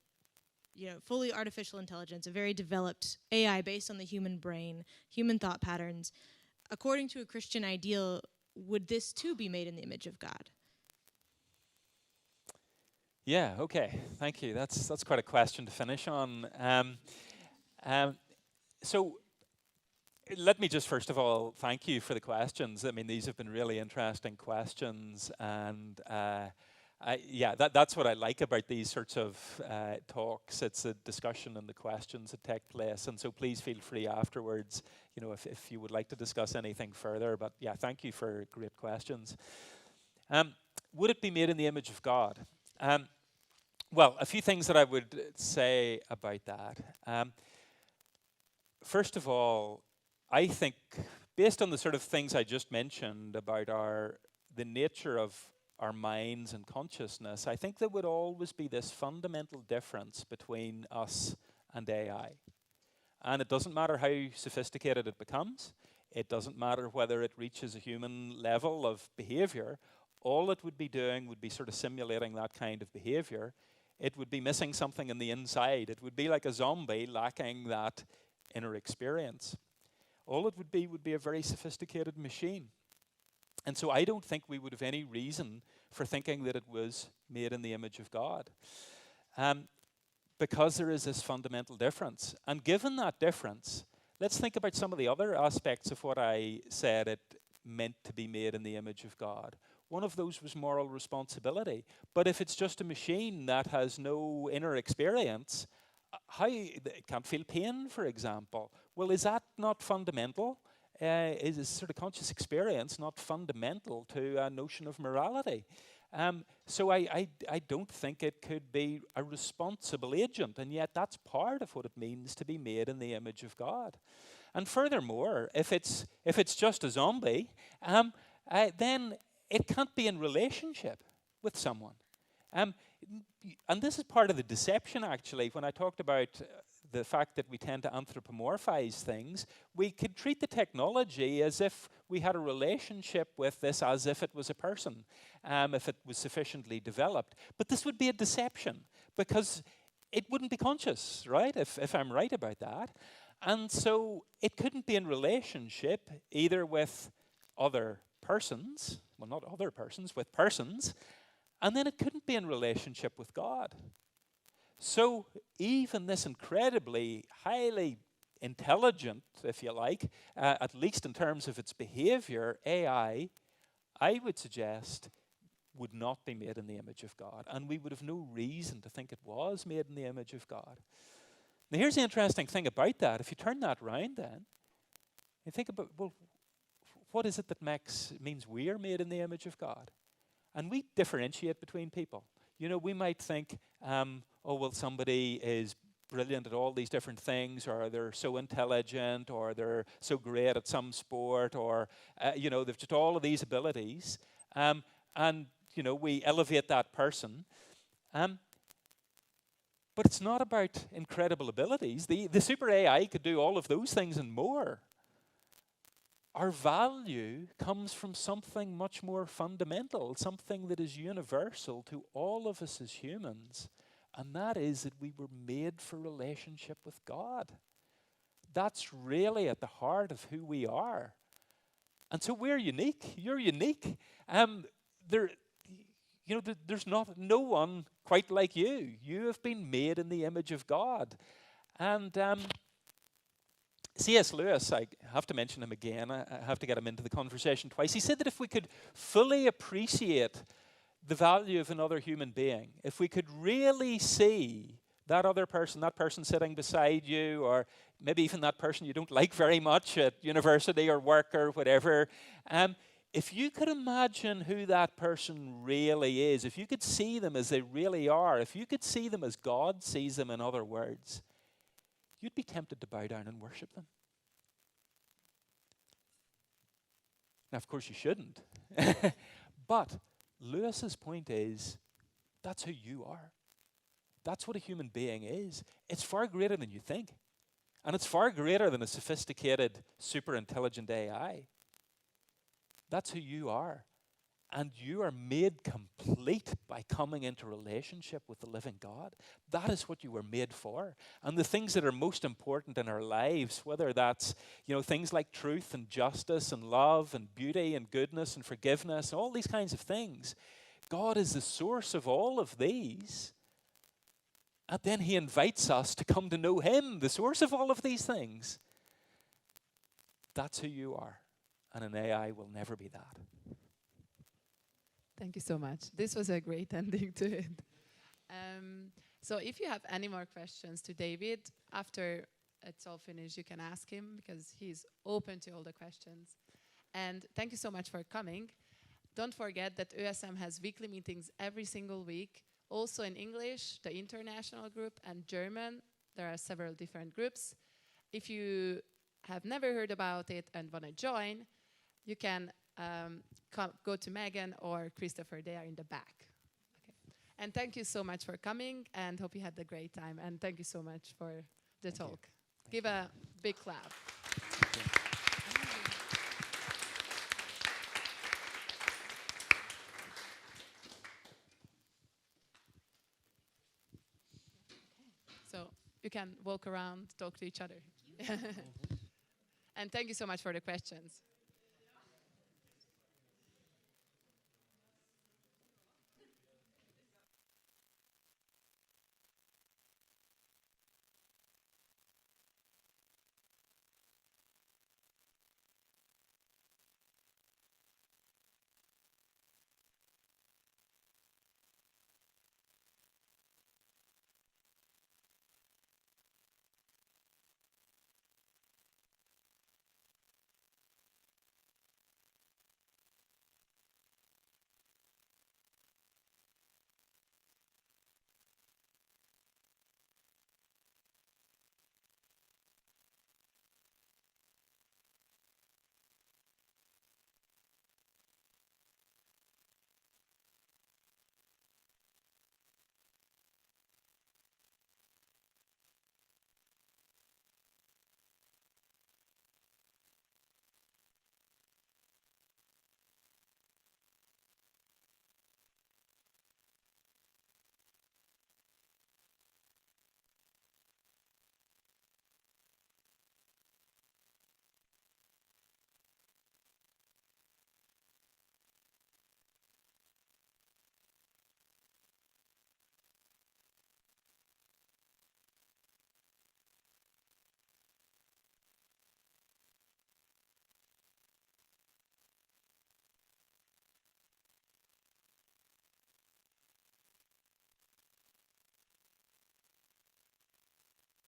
fully artificial intelligence, a very developed AI based on the human brain, human thought patterns. According to a Christian ideal, would this too be made in the image of God? Yeah, okay, thank you. That's quite a question to finish on. So let me just first of all thank you for the questions. I mean, these have been really interesting questions, and that's what I like about these sorts of talks. It's a discussion and the questions that take place, and so please feel free afterwards, if you would like to discuss anything further. But yeah, thank you for great questions. Would it be made in the image of God? Well, a few things that I would say about that. First of all, I think, based on the sort of things I just mentioned about the nature of our minds and consciousness, I think there would always be this fundamental difference between us and AI. And it doesn't matter how sophisticated it becomes. It doesn't matter whether it reaches a human level of behavior. All it would be doing would be sort of simulating that kind of behavior. It would be missing something in the inside. It would be like a zombie lacking that inner experience. All it would be a very sophisticated machine. And so I don't think we would have any reason for thinking that it was made in the image of God. Because there is this fundamental difference. And given that difference, let's think about some of the other aspects of what I said it meant to be made in the image of God. One of those was moral responsibility. But if it's just a machine that has no inner experience, it can't feel pain, for example. Well, is that not fundamental? Is this sort of conscious experience not fundamental to a notion of morality? So I don't think it could be a responsible agent, and yet that's part of what it means to be made in the image of God. And furthermore, if it's just a zombie, then it can't be in relationship with someone. And this is part of the deception, actually. When I talked about the fact that we tend to anthropomorphize things, we could treat the technology as if we had a relationship with this, as if it was a person, if it was sufficiently developed. But this would be a deception, because it wouldn't be conscious, right, if I'm right about that. And so it couldn't be in relationship either with other persons, well, not other persons, with persons, and then it couldn't be in relationship with God. So even this incredibly highly intelligent, if you like, at least in terms of its behavior, AI, I would suggest, would not be made in the image of God. And we would have no reason to think it was made in the image of God. Now here's the interesting thing about that. If you turn that round then, you think about, well, what is it that means we're made in the image of God? And we differentiate between people. We might think, somebody is brilliant at all these different things, or they're so intelligent, or they're so great at some sport, or, they've just all of these abilities. We elevate that person. But it's not about incredible abilities. The super AI could do all of those things and more. Our value comes from something much more fundamental, something that is universal to all of us as humans, and that is that we were made for relationship with God. That's really at the heart of who we are. And so we're unique. You're unique. There's no one quite like you. You have been made in the image of God. And C.S. Lewis, I have to mention him again, I have to get him into the conversation twice. He said that if we could fully appreciate the value of another human being, if we could really see that other person, that person sitting beside you, or maybe even that person you don't like very much at university or work or whatever, if you could imagine who that person really is, if you could see them as they really are, if you could see them as God sees them, in other words, you'd be tempted to bow down and worship them. Now, of course, you shouldn't. But Lewis's point is, that's who you are. That's what a human being is. It's far greater than you think. And it's far greater than a sophisticated, superintelligent AI. That's who you are. And you are made complete by coming into relationship with the living God. That is what you were made for. And the things that are most important in our lives, whether that's, things like truth and justice and love and beauty and goodness and forgiveness, all these kinds of things, God is the source of all of these. And then he invites us to come to know him, the source of all of these things. That's who you are. And an AI will never be that. Thank you so much. This was a great ending to it. So if you have any more questions to David, after it's all finished, you can ask him because he's open to all the questions. And thank you so much for coming. Don't forget that ÖSM has weekly meetings every single week, also in English, the international group, and German. There are several different groups. If you have never heard about it and want to join, you can go to Megan or Christopher. They are in the back. Okay. And thank you so much for coming, and hope you had a great time. And thank you so much for the talk. Give a big clap. So you can walk around, talk to each other. And thank you so much for the questions.